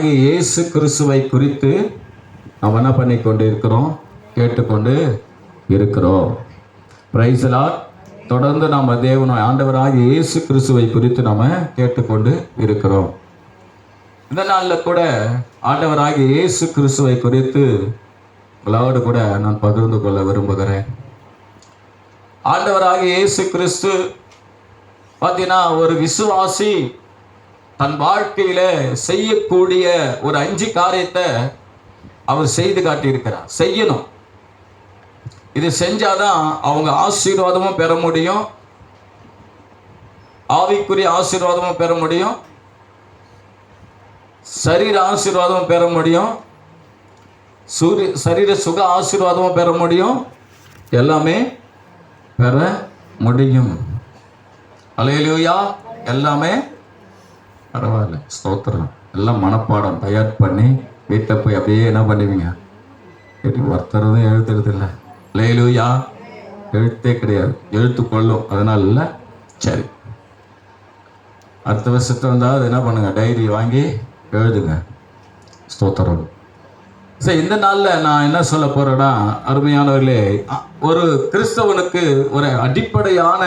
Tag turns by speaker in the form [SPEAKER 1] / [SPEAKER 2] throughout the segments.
[SPEAKER 1] ஆண்டவராகிய இயேசு கிறிஸ்துவை குறித்து நாம் என்ன பண்ணி கொண்டு இருக்கிறோம், கேட்டுக்கொண்டு இருக்கிறோம். Price the Lord. தொடர்ந்து நாம் ஆண்டவராகிய இயேசு கிறிஸ்துவை குறித்து நாம் கேட்டுக்கொண்டு இருக்கிறோம். இந்த நாளில் கூட ஆண்டவராகிய இயேசு கிறிஸ்துவை குறித்து உங்களோடு கூட நான் பகிர்ந்து கொள்ள விரும்புகிறேன். ஆண்டவராகிய இயேசு கிறிஸ்து பார்த்தீங்கன்னா ஒரு விசுவாசி தன் வாழ்க்கையில செய்யக்கூடிய ஒரு 5 காரியத்தை அவர் செய்து காட்டியிருக்கிறார். செய்யணும், இது செஞ்சாதான் அவங்க ஆசீர்வாதமும் பெற முடியும், ஆவிக்குரிய ஆசீர்வாதமும் பெற முடியும், சரீர ஆசீர்வாதமும் பெற முடியும், சரீர சுக ஆசீர்வாதமும் பெற முடியும், எல்லாமே பெற முடியும். அல்லேலூயா. எல்லாமே பரவாயில்ல, ஸ்தோத்திரம். எல்லாம் மனப்பாடம் தயார் பண்ணி வீட்டில் போய் அப்படியே என்ன பண்ணுவீங்க, ஒருத்தரதும் எழுதுறது இல்லை. அல்லேலூயா. எழுத்தே கிடையாது, எழுத்து கொள்ளும். அதனால இல்லை. சரி, அடுத்த வருஷத்தை வந்தால் அது என்ன பண்ணுங்க, டைரி வாங்கி எழுதுங்க. ஸ்தோத்திரம். சரி, இந்த நாளில் நான் என்ன சொல்ல போகிறேன்னா, அருமையானவர்களே, ஒரு கிறிஸ்தவனுக்கு ஒரு அடிப்படையான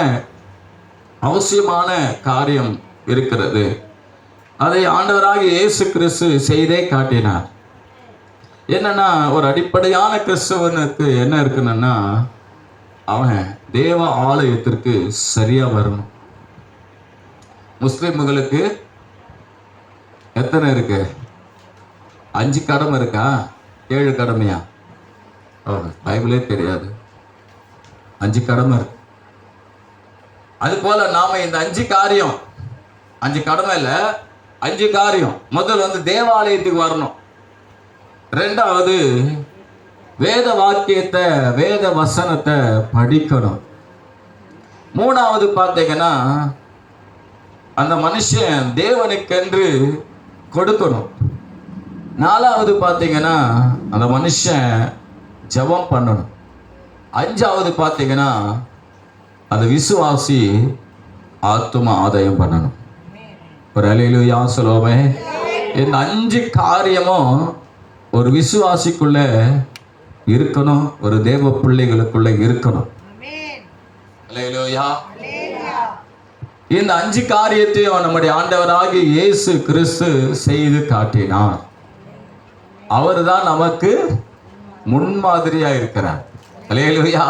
[SPEAKER 1] அவசியமான காரியம் இருக்கிறது. அதை ஆண்டவராகிய இயேசு கிறிஸ்து செய்தே காட்டினார். என்னன்னா, ஒரு அடிப்படையான கிறிஸ்தவனுக்கு என்ன இருக்குன்னா, அவன் தேவ ஆலயத்திற்கு சரியா வரணும். முஸ்லிம்களுக்கு எத்தனை இருக்கு? 5 கடமை இருக்கா? 7 கடமையா? பைபிளே தெரியாது. 5 கடமை இருக்கு. அது போல நாம இந்த 5 காரியம், 5 கடமை இல்ல, 5 காரியம். முதல் தேவாலயத்துக்கு வரணும். 2வது வேத வாக்கியத்தை, வேத வசனத்தை படிக்கணும். 3வது பார்த்தீங்கன்னா, அந்த மனுஷன் தேவனுக்கென்று கொடுக்கணும். 4வது பார்த்தீங்கன்னா, அந்த மனுஷன் ஜெபம் பண்ணணும். 5வது பார்த்தீங்கன்னா, அந்த விசுவாசி ஆத்தும ஆதாயம் பண்ணணும். ஒரு அல்லேலூயா சொல்லுவோமே. இந்த 5 காரியமும் ஒரு விசுவாசிக்குள்ள இருக்கணும், ஒரு தேவ பிள்ளைகளுக்குள்ள இருக்கணும். அல்லேலூயா. இந்த 5 காரியத்தையும் நம்முடைய ஆண்டவராகிய இயேசு கிறிஸ்து செய்து காட்டினார். அவர் தான் நமக்கு முன்மாதிரியா இருக்கிறார். அல்லேலூயா.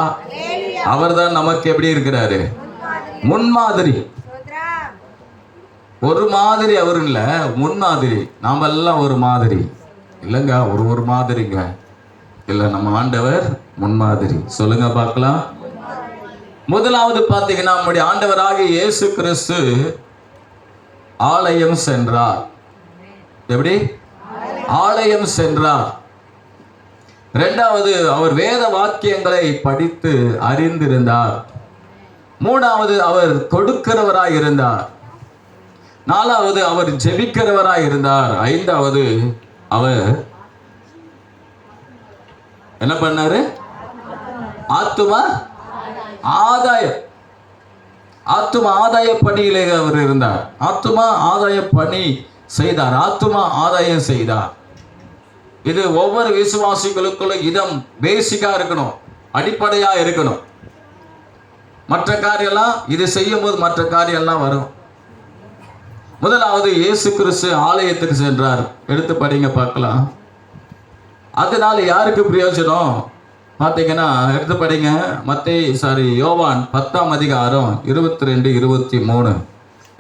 [SPEAKER 1] அவர் தான் நமக்கு எப்படி இருக்கிறாரு? முன்மாதிரி. ஒரு மாதிரி அவர் இல்ல, முன்மாதிரி. நாம எல்லாம் ஒரு மாதிரி இல்லைங்க, ஒரு மாதிரிங்க இல்ல. நம்ம ஆண்டவர் முன்மாதிரி. சொல்லுங்க பார்க்கலாம். முதலாவது பார்த்தீங்கன்னா, நம்முடைய ஆண்டவராகிய இயேசு கிறிஸ்து ஆலயம் சென்றார். எப்படி? ஆலயம் சென்றார். 2வது அவர் வேத வாக்கியங்களை படித்து அறிந்திருந்தார். 3வது அவர் கொடுக்கிறவராய் இருந்தார். 4வது அவர் ஜெபிக்கிறவராய் இருந்தார். 5வது அவர் என்ன பண்ணாரு? ஆத்தும ஆதாய பணியிலே அவர் இருந்தார். ஆத்தும ஆதாய பணி செய்தார். ஆத்தும ஆதாயம் செய்தார். இது ஒவ்வொரு விசுவாசிகளுக்குள்ள இதம் பேசிக்கா இருக்கணும், அடிப்படையா இருக்கணும். மற்ற காரியெல்லாம் இது செய்யும் போது மற்ற காரியெல்லாம் வரும். முதலாவது இயேசு கிறிஸ்து ஆலயத்துக்கு சென்றார். எடுத்து படிங்க பார்க்கலாம். அதனால யாருக்கு பிரயோஜனம் பார்த்தீங்கன்னா, எடுத்து படிங்க. யோவான் 10ஆம் அதிகாரம் 22, 23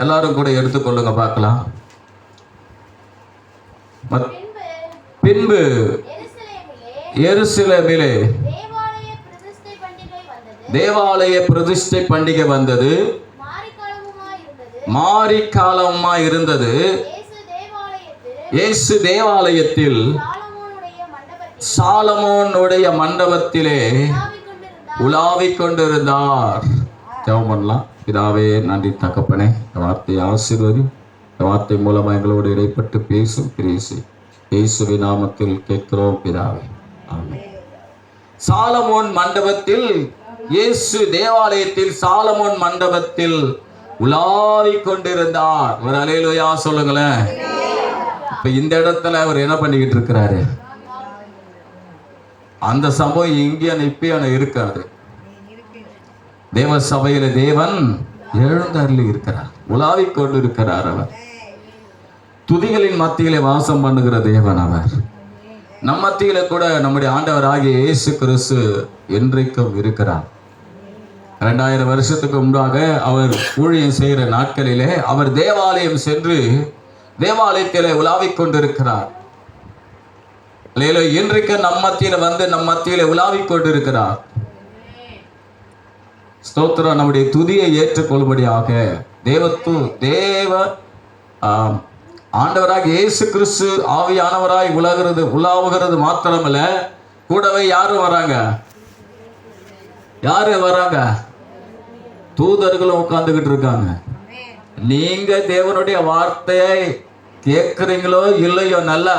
[SPEAKER 1] எல்லாரும் கூட எடுத்துக்கொள்ளுங்க பார்க்கலாம். பின்பு எருசலேமிலே தேவாலய பிரதிஷ்டை பண்டிகை வந்தது. மாரிக்காலமா இருந்தது. இயேசு தேவாலயத்தில் சாலமோனுடைய மண்டபத்திலே உலாவிக் கொண்டிருந்தார். ஜெபம் பண்ணலாம். பிதாவே, நன்றி தகப்பனே, இந்த வார்த்தையை ஆசீர்வதி. இந்த வார்த்தை மூலமா எங்களோடு இடைப்பட்டு பேசும் கிரீசி இயேசுவின் நாமத்தில் கேட்கிறோம் பிதாவே, ஆமென். சாலமோன் மண்டபத்தில், இயேசு தேவாலயத்தில் சாலமோன் மண்டபத்தில் உலாவிக் கொண்டிருந்தார். ஒரு அல்லேலூயா சொல்லுங்களேன். இப்ப இந்த இடத்துல அவர் என்ன பண்ணிக்கிட்டு இருக்கிறாரு? அந்த சம்பவம் இங்கேயான இப்பயான இருக்காது. தேவ சபையில தேவன் எழுந்தருளி இருக்கிறார், உலாவிக் கொண்டு இருக்கிறார். அவர் துதிகளின் மத்தியிலே வாசம் பண்ணுகிற தேவன். அவர் நம் மத்தியில கூட நம்முடைய ஆண்டவராகிய இயேசு கிறிஸ்து என்றைக்கும் இருக்கிறார். 2000 வருஷத்துக்கு முன்பாக அவர் ஊழியம் செய்கிற நாட்களிலே அவர் தேவாலயம் சென்று தேவாலயத்திலே உலாவிக் கொண்டிருக்கிறார். இன்றைக்கு நம் மத்தியில வந்து நம் மத்தியில உலாவிக் கொண்டிருக்கிறார். ஸ்தோத்திரம். நம்முடைய துதியை ஏற்றுக்கொள்ளும்படியாக தேவ ஆண்டவராக இயேசு கிறிஸ்து ஆவியானவராய் உலாவுகிறது மாத்திரமல்ல, கூடவே யாரும் வராங்க? யாரு வராங்க? தூதர்களும் உட்கார்ந்துகிட்டு இருக்காங்க. நீங்க தேவனுடைய வார்த்தையை கேட்குறீங்களோ இல்லையோ, நல்லா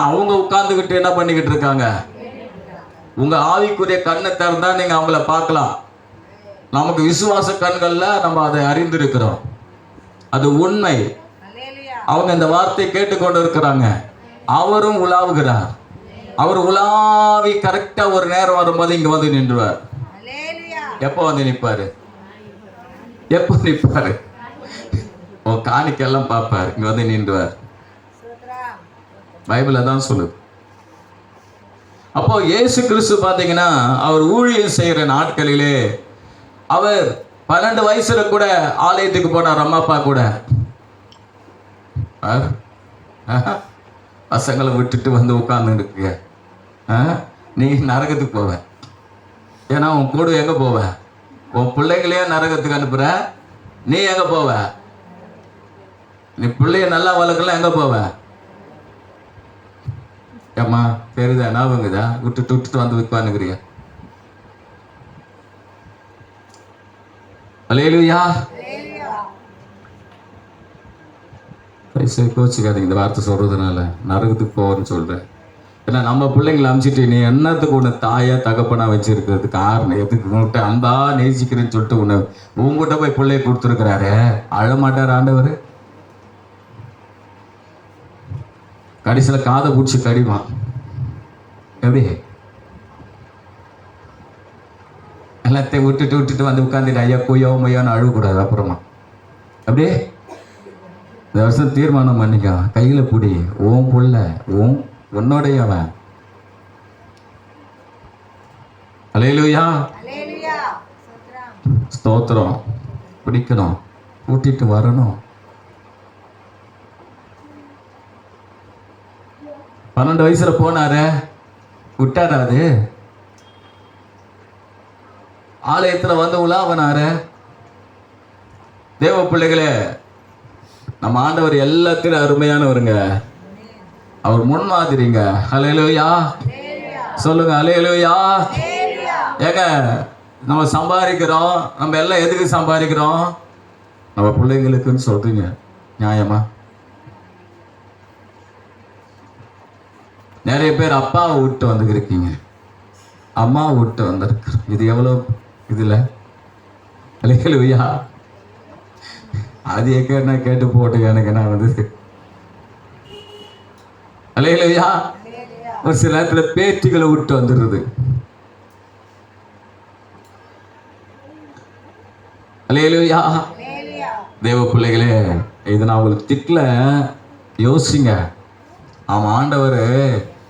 [SPEAKER 1] அவங்க உட்கார்ந்துகிட்டு என்ன பண்ணிக்கிட்டு இருக்காங்க? உங்க ஆவிக்குரிய கண்ணை திறந்தா நீங்க அவங்கள பார்க்கலாம். நமக்கு விசுவாச கண்கள்ல நம்ம அதை அறிந்திருக்கிறோம், அது உண்மை. அவங்க இந்த வார்த்தையை கேட்டுக்கொண்டு இருக்கிறாங்க. அவரும் உலாவுகிறார். அவர் உலாவி கரெக்டா ஒரு நேரம் வரும்போது இங்க வந்து நின்றுவார். எப்போ வந்து நிற்பாரு? எப்போ நிற்பாரு? காணிக்கெல்லாம் பார்ப்பார், இங்க வந்து நின்றுவார். பைபிள் தான் சொல்லுது. அப்போ இயேசு கிறிஸ்து பாத்தீங்கன்னா அவர் ஊழியம் செய்யற நாட்களிலே அவர் 12 வயசுல கூட ஆலயத்துக்கு போனார். அம்மா அப்பா கூட பசங்களை விட்டுட்டு வந்து உட்கார்ந்து நீ நரகத்துக்கு போவ. ஏன்னா உன் கூட எங்க போவ? உன் பிள்ளைங்களையே நரகத்துக்கு அனுப்புற. நீ எங்க போவ? நீ பிள்ளைய நல்லா வளர்க்கலாம், எங்க போவ? ஏம்மா தெரியுதா? ஞாபகங்கதா? விட்டுட்டு வந்து உட்கார்ந்துக்கிறியா? அல்லேலூயா. கோச்சிக்காதீங்க இந்த வார்த்தை சொல்றதுனால. நரகத்துக்கு போறேன்னு சொல்றேன். ஏன்னா நம்ம பிள்ளைங்களை அனுப்பிச்சிட்டு நீ என்னத்துக்கு உன்னை தாயா தகப்பனா வச்சிருக்கிறது காரணம் எதுக்கு? உன்கிட்ட அன்பா நேசிக்கிறேன்னு சொல்லிட்டு உங்ககிட்ட போய் பிள்ளைய கொடுத்துருக்கிறாரு. அழமாட்டார் ஆண்டவர்? கடைசியில் காதை பூச்சி கடிவான். எப்படி? எல்லாத்தையும் விட்டுட்டு வந்து உட்காந்துட்டு ஐயா கொய்யோ மையோன்னு அழுகக்கூடாது. அப்புறமா அப்படியே இந்த வருஷம் தீர்மானம் பண்ணிக்க, கையில பிடி, ஓம் புள்ள உன்னோடையவன். அல்லேலூயா. ஸ்தோத்திரம். பிடிக்கணும், கூட்டிட்டு வரணும். 12 வயசுல போனாரு, விட்டாராது? ஆலயத்துல வந்து உலாவனாரு. தேவ பிள்ளைகளே, நம்ம ஆண்டவர் எல்லாத்திலும் அருமையானவருங்க. அவர் முன்மாதிரிங்க. அல்லேலூயா சொல்லுங்க. அல்லேலூயா. ஏங்க நம்ம சம்பாதிக்கிறோம், நம்ம எல்லாம் எதுக்கு சம்பாதிக்கிறோம்? நம்ம பிள்ளைங்களுக்குன்னு சொல்றீங்க, நியாயமா? நிறைய பேர் அப்பாவை விட்டு வந்துருக்கீங்க, அம்மாவை விட்டு வந்திருக்கு. இது எவ்வளோ இதுல? அல்லேலூயா. அது எங்க கேட்டு போட்டு எனக்கு நான் வந்து அல்லேலூயா. ஒரு சில நேரத்துல பேட்டிகளை விட்டு வந்துடுறது. அல்லேலூயா. தேவ பிள்ளைகளே, இதை நான் உங்களுக்கு திட்டல, யோசிங்க. ஆமா, ஆண்டவர்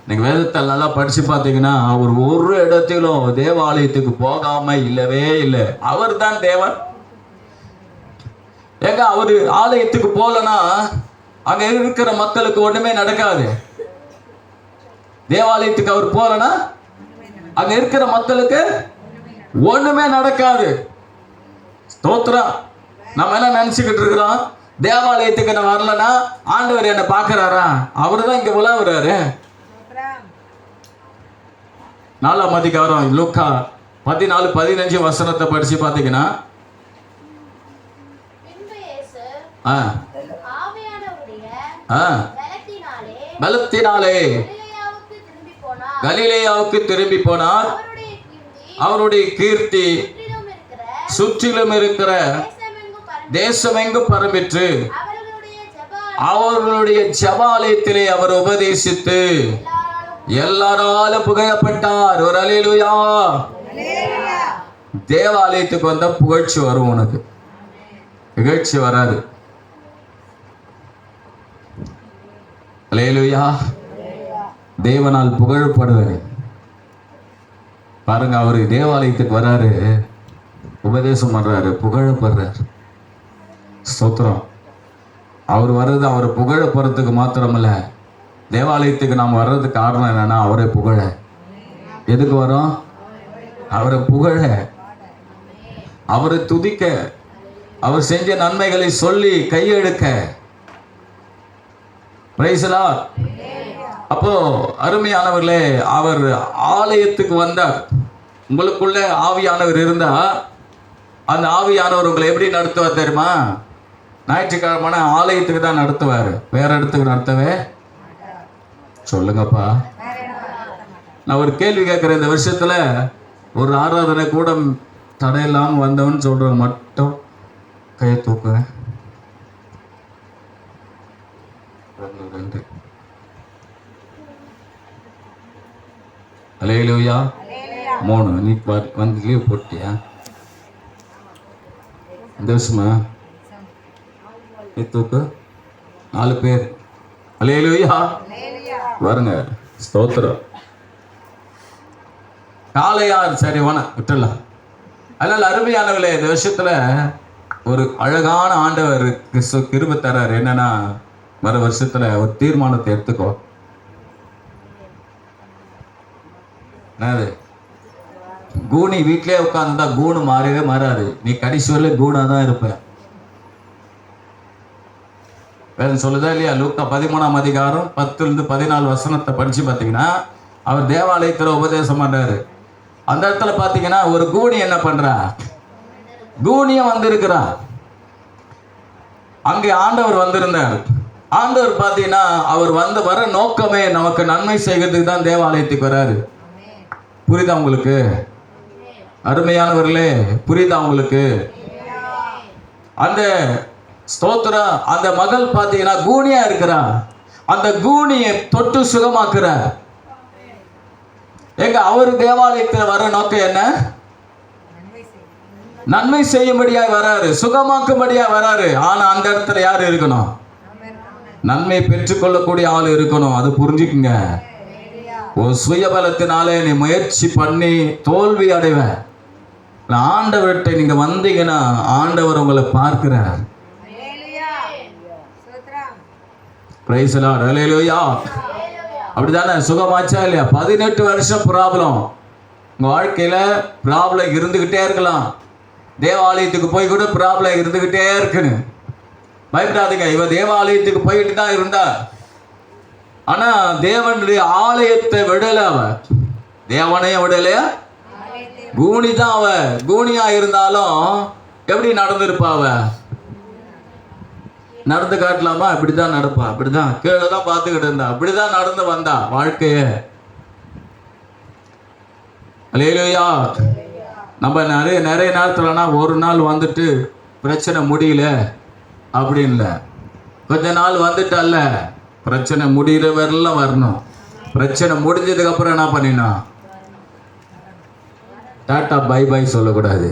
[SPEAKER 1] நீங்க வேதத்தை நல்லா படிச்சு பார்த்தீங்கன்னா அவர் ஒரு இடத்திலும் தேவாலயத்துக்கு போகாம இல்லவே இல்லை. அவர் தான் தேவன். ஏங்க அவரு ஆலயத்துக்கு போலனா அங்க இருக்கிற மக்களுக்கு ஒண்ணுமே நடக்காது. தேவாலயத்துக்கு அவர் போலனா அங்க இருக்கிற மக்களுக்கு ஒண்ணுமே நடக்காது. ஸ்தோத்திரம். நம்ம என்ன நினைச்சுக்கிட்டு இருக்கிறோம்? தேவாலயத்துக்கு நான் வரலன்னா ஆண்டவர் என்ன பாக்குறாரா? அவரு தான் இங்க உலாவுறாரு. 4ஆம் அதிகாரம் லூக்கா 14-15 வசனத்தை படிச்சு பாத்தீங்கன்னா பலத்தினாலே கலிலேயாவுக்கு திரும்பி போனார். அவருடைய கீர்த்தி சுற்றிலும் இருக்கிற தேசமெங்கும் பரம்பிற்று. அவர்களுடைய ஜெபாலயத்திலே அவர் உபதேசித்து எல்லாராலும் புகழப்பட்டார். ஒரு அல்லேலூயா. தேவாலயத்துக்கு வந்தா புகழ்ச்சி வரும், உனக்கு நிகழ்ச்சி வராது. அல்லேலூயா. தேவனால் புகழப்படுவாரு. பாருங்க, அவரு தேவாலயத்துக்கு வராரு, உபதேசம் பண்றாரு, புகழப்படுறாரு. ஸ்தோத்திரம். அவர் வர்றது அவர் புகழப்படுறதுக்கு மாத்திரமல்ல, தேவாலயத்துக்கு நாம் வர்றதுக்கு காரணம் என்னன்னா அவரை புகழ. எதுக்கு வரோம்? அவரை புகழ, அவரை துதிக்க, அவர் செஞ்ச நன்மைகளை சொல்லி கையெடுக்க. Price the Lord. அப்போ அருமையானவர்களே, அவர் ஆலயத்துக்கு வந்தார். உங்களுக்குள்ள ஆவியானவர் இருந்தா அந்த ஆவியானவர் உங்களை எப்படி நடத்துவார் தெரியுமா? ஞாயிற்றுக்கிழமை ஆலயத்துக்கு தான் நடத்துவார், வேற இடத்துக்கு நடத்தவே. சொல்லுங்கப்பா. நான் ஒரு கேள்வி கேட்குறேன். இந்த வருஷத்துல ஒரு ஆராதனை கூட தடையில்லாமல் வந்தவன் சொல்றவங்க மட்டும் கையை தூக்குவேன். 2 அல்லேலூயா. 3 நீ வந்து லீவ் போட்டியா இந்த வருஷமா? நீ தூக்கு. 4 பேர். அல்லேலூயா. பாருங்க, ஸ்தோத்திரம். காளையார் சரி விட்டுலாம். அதனால அருமையானவர்களே, இந்த வருஷத்துல ஒரு அழகான ஆண்டவர் கிருபை தரார். என்னன்னா, வர வருஷத்துல ஒரு தீர்மானத்தை எடுத்துக்கோ. என்னது? கூனி வீட்லயே உட்கார்ந்தா கூணு மாறவே மாறாது. நீ கடைசி வரல கூணா தான் இருப்ப. வேதம் சொல்லுதா இல்லையா? லூக்கா 13ஆம் அதிகாரம் 10-14 வசனத்தை படிச்சு பார்த்தீங்கன்னா, அவர் தேவாலயத்தில் உபதேசம் பண்றாரு. அந்த இடத்துல பார்த்தீங்கன்னா ஒரு கூனி என்ன பண்றா? கூனிய வந்திருக்கிறா. அங்கே ஆண்டவர் வந்திருந்தார். ஆண்டவர் பார்த்தீங்கன்னா அவர் வர நோக்கமே நமக்கு நன்மை செய்கிறதுக்கு தான் தேவாலயத்துக்கு வராரு. புரியுதா உங்களுக்கு? அருமையானவர்களே, புரியுதா உங்களுக்கு? அந்த ஸ்தோத்திரா, அந்த மகள் பார்த்தீங்கன்னா கூனியா இருக்கிறா. அந்த கூனியை தொட்டு சுகமாக்குறார். எங்க அவரு தேவாலயத்தில் வர நோக்கம் என்ன? நன்மை செய்யும்படியா வராரு, சுகமாக்கும்படியா வராரு. ஆனா அந்த இடத்துல யாரு இருக்கணும்? நன்மை பெற்றுக்கொள்ளக்கூடிய ஆள் இருக்கணும். அது புரிஞ்சுக்குங்க. ஒரு சுயபலத்தினாலே நீ முயற்சி பண்ணி தோல்வி அடைவ. ஆண்டவர்கிட்ட நீங்க வந்தீங்கன்னா ஆண்டவர் உங்களை பார்க்கிறார். Praise the lord. அல்லேலூயா. அப்படிதானே? சுகமாச்சா இல்லையா? 18 வருஷம் ப்ராப்ளம் உங்க வாழ்க்கையில ப்ராப்ளம் இருந்துகிட்டே இருக்கலாம். தேவாலயத்துக்கு போய் கூட ப்ராப்ளம் இருந்துகிட்டே இருக்குன்னு பயப்படாதீங்க. இவ தேவாலயத்துக்கு போயிட்டு தான் இருந்தா, ஆனா தேவனுடைய ஆலயத்தை விடல. அவ தேவனைய விடலையா, கூனி தான். அவ கூனியா இருந்தாலும் எப்படி நடந்திருப்பா? அவ நடந்து காட்டலாமா? இப்படிதான் நடப்பா, இப்படிதான் கீழே தான் பார்த்துக்கிட்டு இருந்தா, இப்படிதான் நடந்து வந்தா வாழ்க்கைய. அல்லேலூயா. நம்ம நிறைய நேரத்துலனா ஒரு நாள் வந்துட்டு பிரச்சனை முடியல அப்படின்னு, கொஞ்ச நாள் வந்துட்டல்ல, பிரச்சனை முடிகிற வரலாம் வரணும். பிரச்சனை முடிஞ்சதுக்கு அப்புறம் என்ன பண்ணினா டாட்டா பை பை சொல்லக்கூடாது.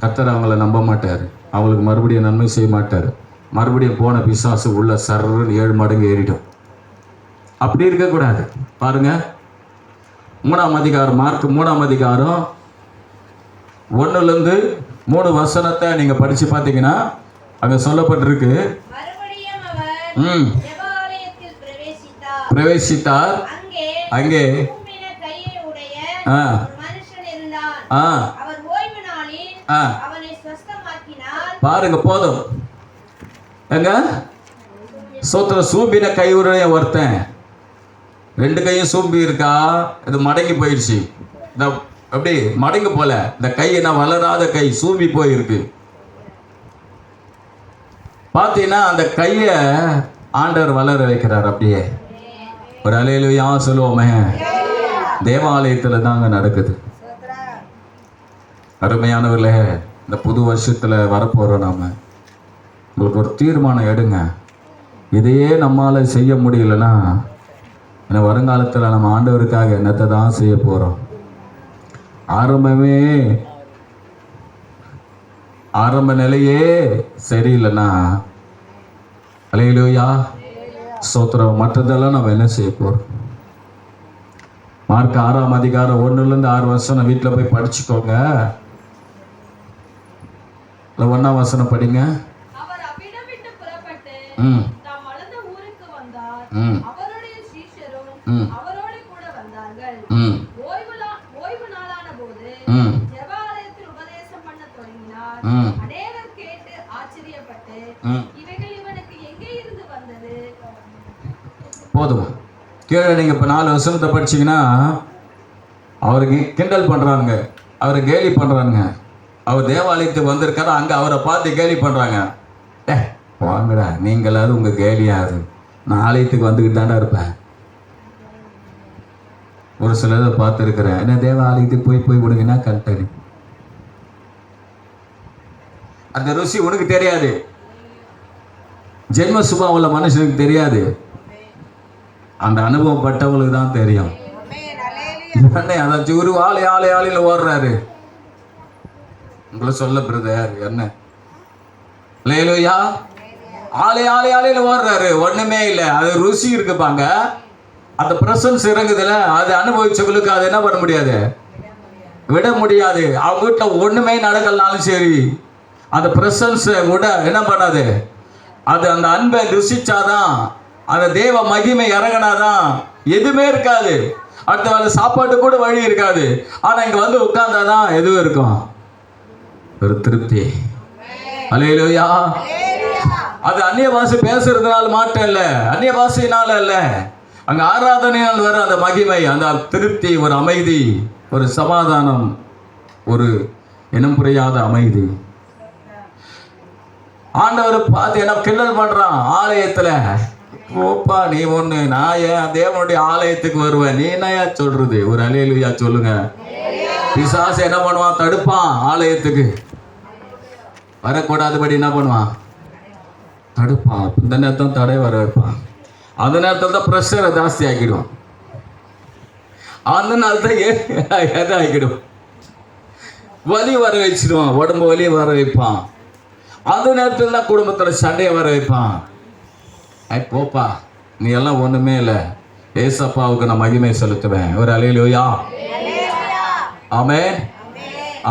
[SPEAKER 1] கர்த்தர் அவங்கள நம்ப மாட்டார், அவங்களுக்கு மறுபடியும் நன்மை செய்ய மாட்டார். மறுபடியும் போன பிசாசு உள்ள சர்ன்னு 7 மடங்கு ஏறிடும். அப்படி இருக்கக்கூடாது. பாருங்க, 3ஆம் அதிகாரம், மார்க் 3ஆம் அதிகாரம் 1-3 வசனத்தை நீங்க படிச்சு பார்த்தீங்கன்னா அங்க சொல்லப்பட்டிருக்கு. பிரவேசித்தார். அங்கே பாருங்க, போதும். எங்க சோத்திர சூம்பின கையுடைய ஒருத்தன் 2 கையும் சூம்பி இருக்கா, இது மடங்கி போயிடுச்சு. இந்த அப்படி மடங்கு போல இந்த கை என்ன வளராத கை சூம்பி போயிருக்கு. பார்த்தீங்கன்னா அந்த கையை ஆண்டவர் வளர வைக்கிறார். அப்படியே ஒரு அல்லேலூயா சொல்லுவோமே. தேவாலயத்தில் தாங்க நடக்குது. அருமையானவர்களே, இந்த புது வருஷத்தில் வரப்போகிறோம். நாம உங்களுக்கு ஒரு தீர்மானம் எடுங்க. இதையே நம்மால் செய்ய முடியலன்னா ஏன்னா வருங்காலத்தில் நம்ம ஆண்டவருக்காக என்னத்தை தான் செய்ய போகிறோம்? ஆரம்ப நிலையே சரியில்லைன்னா அல்லேலூயா ஸ்தோத்திரம், மற்றதெல்லாம் நம்ம என்ன செய்ய போகிறோம்? மார்க் 6ஆம் அதிகாரம் 1-6 வீட்டில் போய் படிச்சுக்கோங்க. 1ஆம் வசனம் படிங்க. போதுமா? கீழே நீங்கள் இப்போ 4 வசனத்தை படிச்சிங்கன்னா அவருக்கு கிண்டல் பண்ணுறாங்க, அவரை கேலி பண்ணுறாங்க. அவர் தேவாலயத்துக்கு வந்திருக்காரு, அங்கே அவரை பார்த்து கேலி பண்ணுறாங்க. வாங்கடா நீங்களாவது உங்கள் கேலியாது, நான் ஆலயத்துக்கு வந்துக்கிட்டு தாண்டா இருப்பேன். ஒரு சிலரை பார்த்துருக்குறேன், என்ன தேவாலயத்துக்கு போய் விடுங்கன்னா கரெக்டாக அந்த ருசி உனக்கு தெரியாது, ஜென்ம சுபாவம் உள்ள மனுஷனுக்கு தெரியாது, அந்த அனுபவப்பட்டவங்களுக்கு தான் தெரியும். அதாச்சும் ஒரு ஆலையில் ஓடுறாரு, உங்களை சொல்ல பிரதர் என்ன லேலுயா ஆலையில் ஓடுறாரு, ஒண்ணுமே இல்லை, அது ருசி இருக்குப்பாங்க. அந்த பிரசன்ஸ் இறங்குதுல, அது அனுபவிச்சவங்களுக்கு அது என்ன பண்ண முடியாது, விட முடியாது. அவங்க வீட்டில் ஒண்ணுமே நடக்கலனாலும் சரி, அந்த பிரசன்ஸ் விட என்ன பண்ணாது, அது அந்த அன்பை ருசிச்சாதான், அந்த தேவ மகிமை இறங்கினாதான் எதுவுமே இருக்காது. அடுத்த வேலை சாப்பாட்டு கூட வழி இருக்காது. ஆனா இங்க வந்து உட்கார்ந்தாதான் எதுவும் இருக்கும், ஒரு திருப்தி. அல்லேலூயா. அது அந்நிய பாஷை பேசுறதுனால மாற்றம் இல்லை, அந்நிய பாஷையினால இல்ல, அங்க ஆராதனையால் வர அந்த மகிமை, அந்த திருப்தி, ஒரு அமைதி, ஒரு சமாதானம், ஒரு இனம் புரியாத அமைதி. ஆண்டவர் பார்த்து என்ன கிண்டல் பண்றான் ஆலயத்துல. ஓப்பா நீ ஒண்ணு, நான் ஏன் தேவனுடைய ஆலயத்துக்கு வருவேன், நீ என்னையா சொல்றது? ஒரு அல்லேலூயா சொல்லுங்க. பிசாசு என்ன பண்ணுவான், தடுப்பான், ஆலயத்துக்கு வரக்கூடாதுபடி என்ன பண்ணுவான், தடுப்பான். இந்த நேரத்தில் தடை வர வைப்பான். அந்த நேரத்தில் தான் ப்ரெஷரை ஜாஸ்தி ஆக்கிடுவான், அந்த நேரத்தில் எதை ஆக்கிடுவான், வலி வர வச்சிடுவான், உடம்பு வலி வர வைப்பான். அந்த நேரத்தில் தான் குடும்பத்தில் சண்டையை வர வைப்பான். போப்பா நீ எல்லாம் ஒண்ணுமே இல்லை, ஏசப்பாவுக்கு நான் மகிமை செலுத்துவேன். ஒரு அல்லேலூயா. ஆமென்.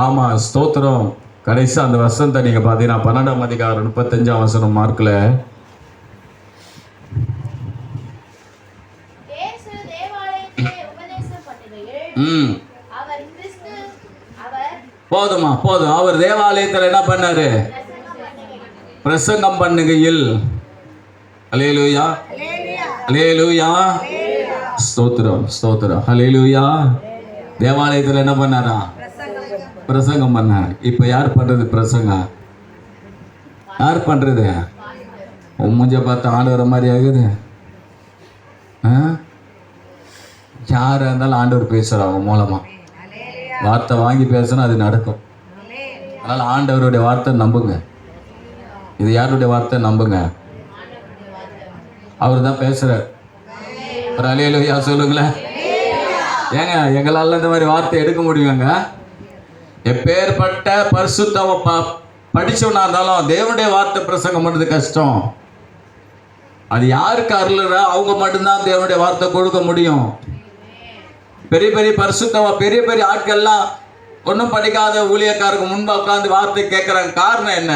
[SPEAKER 1] ஆமா ஸ்தோத்திரம். கடைசி அந்த வசனத்தை நீங்க பாத்தீங்கன்னா 12ஆம் அதிகாரம் 35ஆம் வசனம் மார்க்ல, போதுமா போதும். அவர் தேவாலயத்தில் என்ன பண்ணாரு, பிரசங்கம் பண்ணுகையில். அல்லேலூயா அல்லேலூயா ஸ்தோத்திரம் ஸ்தோத்திரம் அல்லேலூயா. தேவாலயத்தில் என்ன பண்ணாரா, பிரசங்கம் பண்ணார். இப்ப யார் பண்றது பிரசங்கம், யார் பண்றது? மூஞ்ச பார்த்து ஆண்டவர் மாதிரி ஆகுது. யாரா இருந்தாலும் ஆண்டவர் பேசுறாங்க, அவங்க மூலமா வார்த்தை வாங்கி பேசணும், அது நடக்கும். அதனால ஆண்டவருடைய வார்த்தை நம்புங்க. இது யாருடைய வார்த்தை நம்புங்க, அவர் தான் பேசுறார். ஒரு அல்லேலூயா சொல்லுங்களேன். ஏங்க எங்களால இந்த மாதிரி வார்த்தை எடுக்க முடியுங்க? எப்பேற்பட்ட பரிசுத்தவ படிச்சவனா இருந்தாலும் தேவனுடைய வார்த்தை பிரசங்கம் பண்றது கஷ்டம். அது யாருக்கு அருள்ற அவங்க மட்டும்தான் தேவனுடைய வார்த்தை கொடுக்க முடியும். பெரிய பெரிய பரிசுத்தவ பெரிய பெரிய ஆட்கள்லாம் ஒன்றும் படிக்காத ஊழியக்காரருக்கு முன்பு உட்காந்து வார்த்தை கேட்கறாங்க. காரணம் என்ன?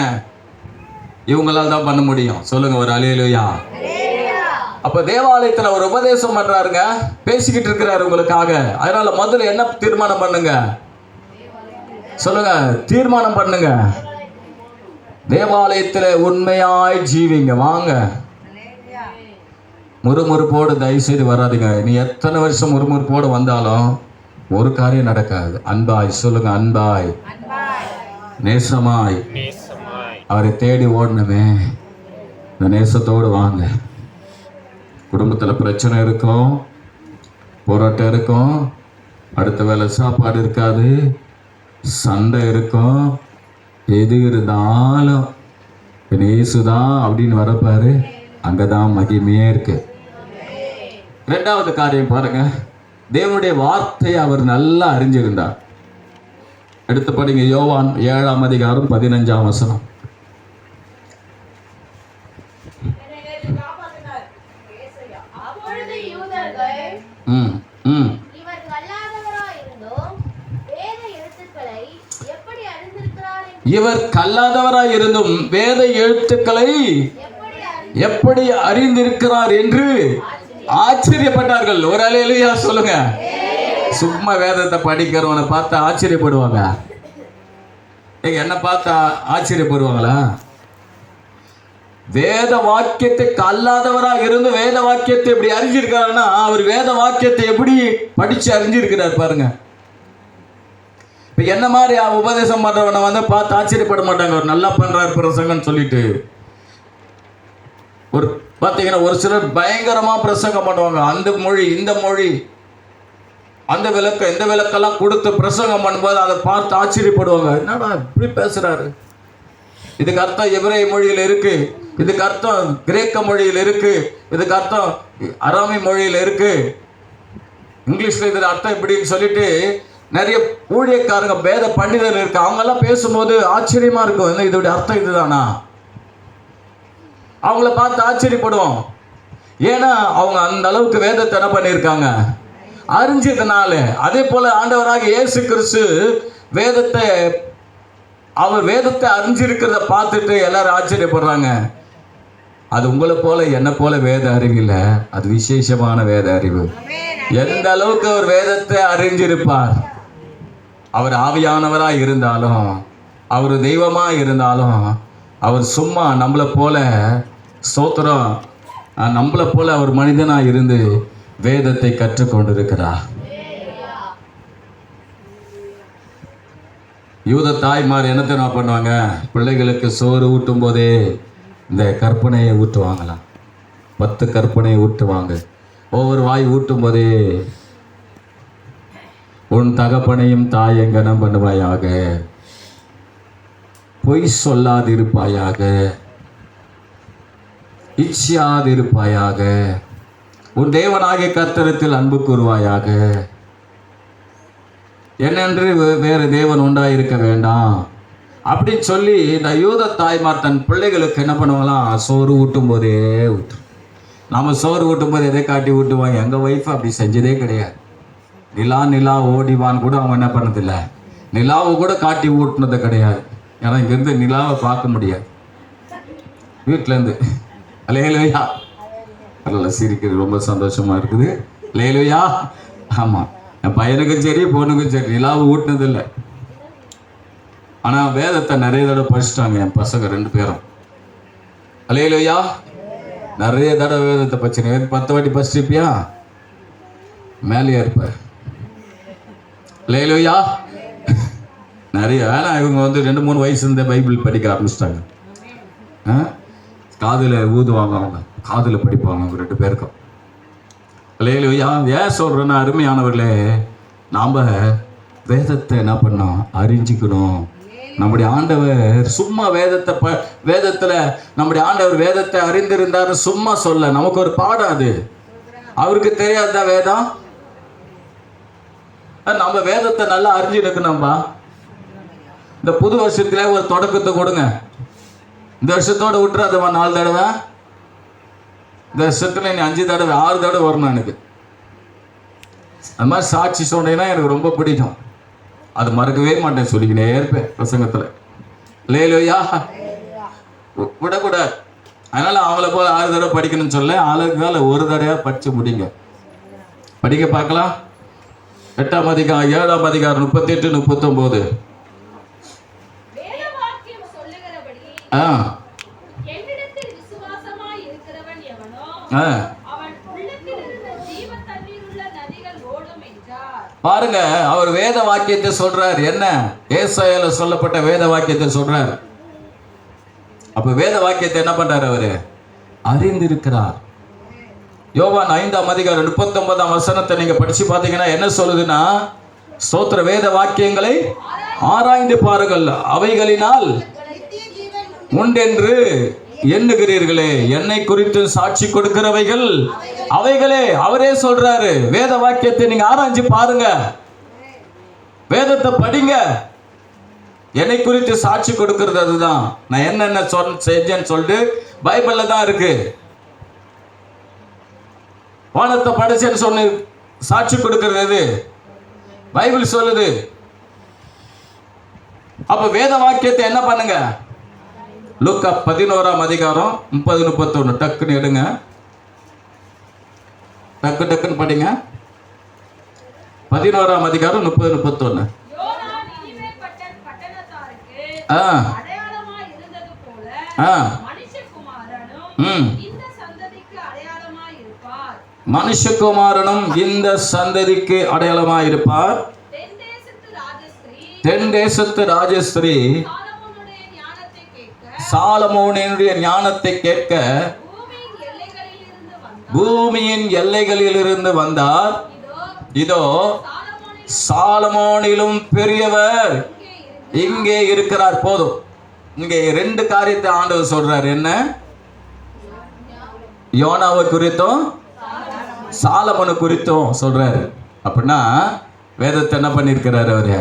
[SPEAKER 1] இவங்களால தான் பண்ண முடியும். சொல்லுங்க ஒரு அல்லேலூயா. அப்ப தேவாலயத்துல ஒரு உபதேசம் பண்றாருங்க, பேசிக்கிட்டு இருக்கிறாரு உங்களுக்காக. அதனால முதல்ல என்ன தீர்மானம் பண்ணுங்க, சொல்லுங்க, தீர்மானம் பண்ணுங்க. தேவாலயத்துல உண்மையாய் ஜீவிங்க. வாங்க, முறுமுறுப்போடு தயவு செய்து வராதுங்க. நீ எத்தனை வருஷம் முறுமுறுப்போடு வந்தாலும் ஒரு காரியம் நடக்காது. அன்பாய் சொல்லுங்க, அன்பாய் நேசமாய் அவரை தேடி ஓடணுமே, இந்த நேசத்தோடு வாங்க. குடும்பத்தில் பிரச்சனை இருக்கும், போராட்டம் இருக்கும், அடுத்த வேலை சாப்பாடு இருக்காது, சண்டை இருக்கும், எது இருந்தாலும் இயேசுதான் அப்படின்னு வரப்பாரு. அங்கதான் மகிமையே இருக்கு. ரெண்டாவது காரியம் பாருங்க, தேவனுடைய வார்த்தையை அவர் நல்லா அறிஞ்சிருந்தார். எடுத்து படிங்க, யோவான் 7ஆம் அதிகாரம் 15ஆம் வசனம். இவர் கல்லாதவராய் இருந்தும் வேத எழுத்துக்களை எப்படி அறிந்திருக்கிறார் என்று ஆச்சரியப்பட்டார்கள். ஒரு அல்லேலூயா சொல்லுங்க. சும்மா வேதத்தை படிக்கிறவனை பார்த்து ஆச்சரியப்படுவாங்க. என்ன பார்த்தா ஆச்சரியப்படுவாங்களா? வேத வாக்கியத்தை கல்லாதவராக இருந்து வேத வாக்கியத்தை எப்படி அறிஞ்சிருக்காருன்னா, அவர் வேத வாக்கியத்தை எப்படி படிச்சு அறிஞ்சிருக்கிறார் பாருங்க. இப்ப என்ன மாதிரி உபதேசம் பண்றவனை வந்து பார்த்து ஆச்சரியப்பட மாட்டாங்க. அவர் நல்லா பண்றாரு பிரசங்கன்னு சொல்லிட்டு. ஒரு பார்த்தீங்கன்னா ஒரு சிலர் பயங்கரமா பிரசங்கம் பண்ணுவாங்க. அந்த மொழி இந்த மொழி அந்த விளக்கம் இந்த விளக்கெல்லாம் கொடுத்து பிரசங்கம் பண்ணும்போது அதை பார்த்து ஆச்சரியப்படுவாங்க. என்னடா இப்படி பேசுறாரு, இதுக்கு அர்த்தம் எபிரேய மொழியில் இருக்கு, இதுக்கு அர்த்தம் கிரேக்க மொழியில் இருக்கு, இதுக்கு அர்த்தம் அராமி மொழியில் இருக்கு, இங்கிலீஷ்ல இதுல அர்த்தம் இப்படின்னு சொல்லிட்டு நிறைய ஊழியக்காரங்க வேத பண்டிதர் இருக்கு. அவங்க எல்லாம் பேசும்போது ஆச்சரியமா இருக்கும். என்ன இதோட அர்த்தம் இதுதானா? அவங்கள பார்த்து ஆச்சரியப்படுவோம். ஏன்னா அவங்க அந்த அளவுக்கு வேதத்தை என்ன பண்ணியிருக்காங்க, அறிஞ்சதுனால. அதே போல ஆண்டவராக இயேசு கிறிஸ்து வேதத்தை, அவர் வேதத்தை அறிஞ்சிருக்கிறத பார்த்துட்டு எல்லாரும் ஆச்சரியப்படுறாங்க. அது உங்களை போல என்ன போல வேத அறிவு இல்லை, அது விசேஷமான வேத அறிவு. எந்த அளவுக்கு அவர் வேதத்தை அறிஞ்சிருப்பார். அவர் ஆவியானவராக இருந்தாலும், அவர் தெய்வமா இருந்தாலும், அவர் சும்மா நம்மளை போல ஸ்தோத்திரம், நம்மளை போல அவர் மனிதனா இருந்து வேதத்தை கற்றுக்கொண்டிருக்கிறார். யூத தாய்மார் என்ன தெரியுமா பண்ணுவாங்க? பிள்ளைகளுக்கு சோறு ஊட்டும் போதே இந்த கற்பனையை ஊட்டுவாங்களாம். 10 கற்பனையை ஊட்டுவாங்க. ஒவ்வொரு வாய் ஊட்டும் போதே, உன் தகப்பனையும் தாயங்கனம் பண்ணுவாயாக, பொய் சொல்லாதிருப்பாயாக, இச்சியாதிருப்பாயாக, உன் தேவனாகிய கர்த்தரிடத்தில் அன்பு கூறுவாயாக, என்னென்று வேறு தேவன் உண்டாயிருக்க வேண்டாம் அப்படின்னு சொல்லி இந்த யூத தாய்மார் தன் பிள்ளைகளுக்கு என்ன பண்ணுவாங்களாம்? சோறு ஊட்டும் போதே ஊட்டும். நம்ம சோறு ஊட்டும் போது எதை காட்டி ஊட்டுவாங்க? எங்கள் ஒய்ஃப் அப்படி செஞ்சதே கிடையாது. நிலா ஓடிவான்னு கூட அவங்க என்ன பண்ணதில்லை, நிலாவை கூட காட்டி ஊட்டினது கிடையாது. ஏன்னா இங்கேருந்து நிலாவை பார்க்க முடியாது வீட்டிலேருந்து. அல்லேலூயா. அல்ல சிரிக்கிறது ரொம்ப சந்தோஷமா இருக்குது. அல்லேலூயா. ஆமாம், என் பையனுக்கும் சரி பொண்ணுக்கும் சரி நிலாவை ஊட்டினதில்லை. ஆனால் வேதத்தை நிறைய தடவை படிச்சுட்டாங்க என் பசங்க 2 பேரும். அல்லேலூயா. நிறைய தடவை வேதத்தை படிச்சுங்க. 10 வாட்டி படிச்சிருப்பியா? மேலேயே இருப்ப. அல்லேலூயா. நிறைய வேணா. இவங்க வந்து 2-3 வயசு இருந்தே பைபிள் படிக்க ஆரம்பிச்சிட்டாங்க. காதில் ஊதுவாங்க, அவங்க காதில் படிப்பாங்க அவங்க 2 பேருக்கும். அல்லேலூயா. ஏன் சொல்கிறேன்னா, அருமையானவர்களே, நாம் வேதத்தை என்ன பண்ணோம்? அறிஞ்சிக்கணும். நம்முடைய ஆண்டவர் சும்மா வேதத்தில் நம்முடைய ஆண்டவர் வேதத்தை அறிந்திருந்தார் சும்மா சொல்ல. நமக்கு ஒரு பாடம் அது. அவருக்கு தெரியாதா வேதம்? நம்ம வேதத்தை நல்லா அறிஞ்சிருக்கணும்பா. இந்த புது வருஷத்துல ஒரு தொடக்கத்தை கொடுங்க. இந்த வருஷத்தோட விட்டுறாதவா 4 தடவை. இந்த வருஷத்துல நீ 5 தடவை 6 தடவை வரணும் எனக்கு. அது மாதிரி சாட்சி சொன்னீங்கன்னா எனக்கு ரொம்ப பிடிக்கும். அது மறக்கவே மாட்டேன், சொல்லிக்கினே இருப்பேன் பிரசங்கத்தில். அல்லேலூயா. விடக்கூடாது. அதனால அவங்கள போல 6 தடவை படிக்கணும்னு சொல்ல, ஆளுக்கால ஒரு தடவை படிச்சு முடிங்க. படிக்க பார்க்கலாம். 8ஆம் அதிகாரம் 7ஆம் அதிகாரம் 38-39. பாருங்க, அவர் வேத வாக்கியத்தை சொல்றார். என்ன? ஏசாயால சொல்லப்பட்ட வேத வாக்கியத்தை சொல்றார். அப்ப வேத வாக்கியத்தை என்ன பண்றாரு? அவரு அறிந்திருக்கிறார். யோவான் 5ஆம் அதிகாரம் 39ஆம் வசனத்தை நீங்க படிச்சு பார்த்தீங்கன்னா என்ன சொல்லுதுன்னா, ஸ்தோத்திர வேத வாக்கியங்களை ஆராய்ந்து பாருங்கள், அவைகளினால் உண்டென்று எண்ணுகிறீர்களே, என்னை குறித்து சாட்சி கொடுக்கிறவைகள் அவைகளே. அவரே சொல்றாரு, வேத வாக்கியத்தை நீங்க ஆராய்ஞ்சு பாருங்க, வேதத்தை படிங்க. என்னை குறித்து சாட்சி கொடுக்கிறது அதுதான். நான் என்னென்ன செஞ்சேன்னு சொல்லிட்டு பைபிள்ல தான் இருக்கு. வானத்தை படைச்சேன்னு சொன்ன சாட்சி கொடுக்கிறது எது? பைபிள் சொல்லுது. அப்ப வேத வாக்கியத்தை என்ன பண்ணுங்க? லூக்கா 11ஆம் அதிகாரம் 30-31 டக்குன்னு எடுங்க, டக்குன்னு படிங்க. 11ஆம் அதிகாரம் 30-31. மனுஷகுமாரனும் இந்த சந்ததிக்கு அடையாளமாயிருப்பார். தென் தேசத்து ராஜஸ்ரீ சாலமோனுடைய ஞானத்தை கேட்க பூமியின் எல்லைகளில் இருந்து வந்தார். இதோ சாலமோனிலும் பெரியவர் இங்கே இருக்கிறார். போதும். இங்கே 2 காரியத்தை ஆண்டவர் சொல்றார். என்ன? யோனாவை குறித்தும் சாலமோனு குறித்தும் சொல்றாரு. அப்படின்னா வேதத்தை என்ன பண்ணிருக்கிறாரு? அவரு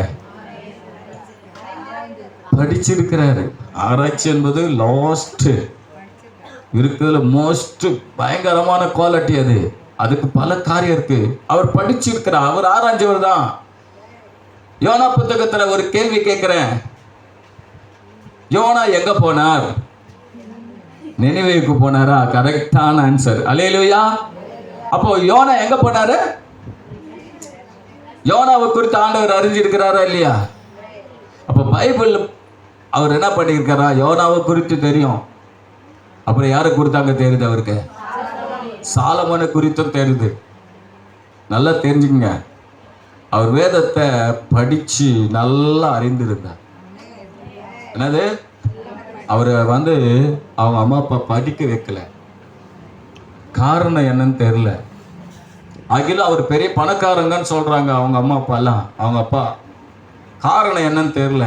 [SPEAKER 1] படிச்சிருக்கிறாரு. ஆராய்ச்சி என்பது லாஸ்ட் இருக்கிறதுல மோஸ்ட் பயங்கரமான குவாலிட்டி. அதுக்கு பல காரியம் இருக்கு. அவர் படிச்சிருக்கிறார், அவர் ஆராய்ஞ்சவர் தான். யோனா புத்தகத்துல ஒரு கேள்வி கேட்கிறேன். யோனா எங்க போனார்? நினிவேவுக்கு போனாரா? கரெக்டான ஆன்சர். அல்லேலூயா. அப்போ யோனா எங்க போனாரு? யோனாவை குறித்து ஆண்டவர் அறிஞ்சிருக்கிறாரா இல்லையா? அப்போ பைபிள் அவர் என்ன பண்ணியிருக்காரா? யோனாவை குறித்து தெரியும். அப்புறம் யாரை குறித்தாங்க தெரியுது? அவருக்கு சாலமோனை குறித்தும் தெரியுது. நல்லா தெரிஞ்சுங்க. அவர் வேதத்தை படிச்சு நல்லா அறிந்திருந்தார். என்னது? அவரை அவங்க அம்மா அப்பா படிக்க வைக்கல. காரணம் என்னன்னு தெரியல. அகில அவர் பெரிய பணக்காரங்கன்னு சொல்றாங்க அவங்க அம்மா அப்பா எல்லாம், அவங்க அப்பா. காரணம் என்னன்னு தெரியல.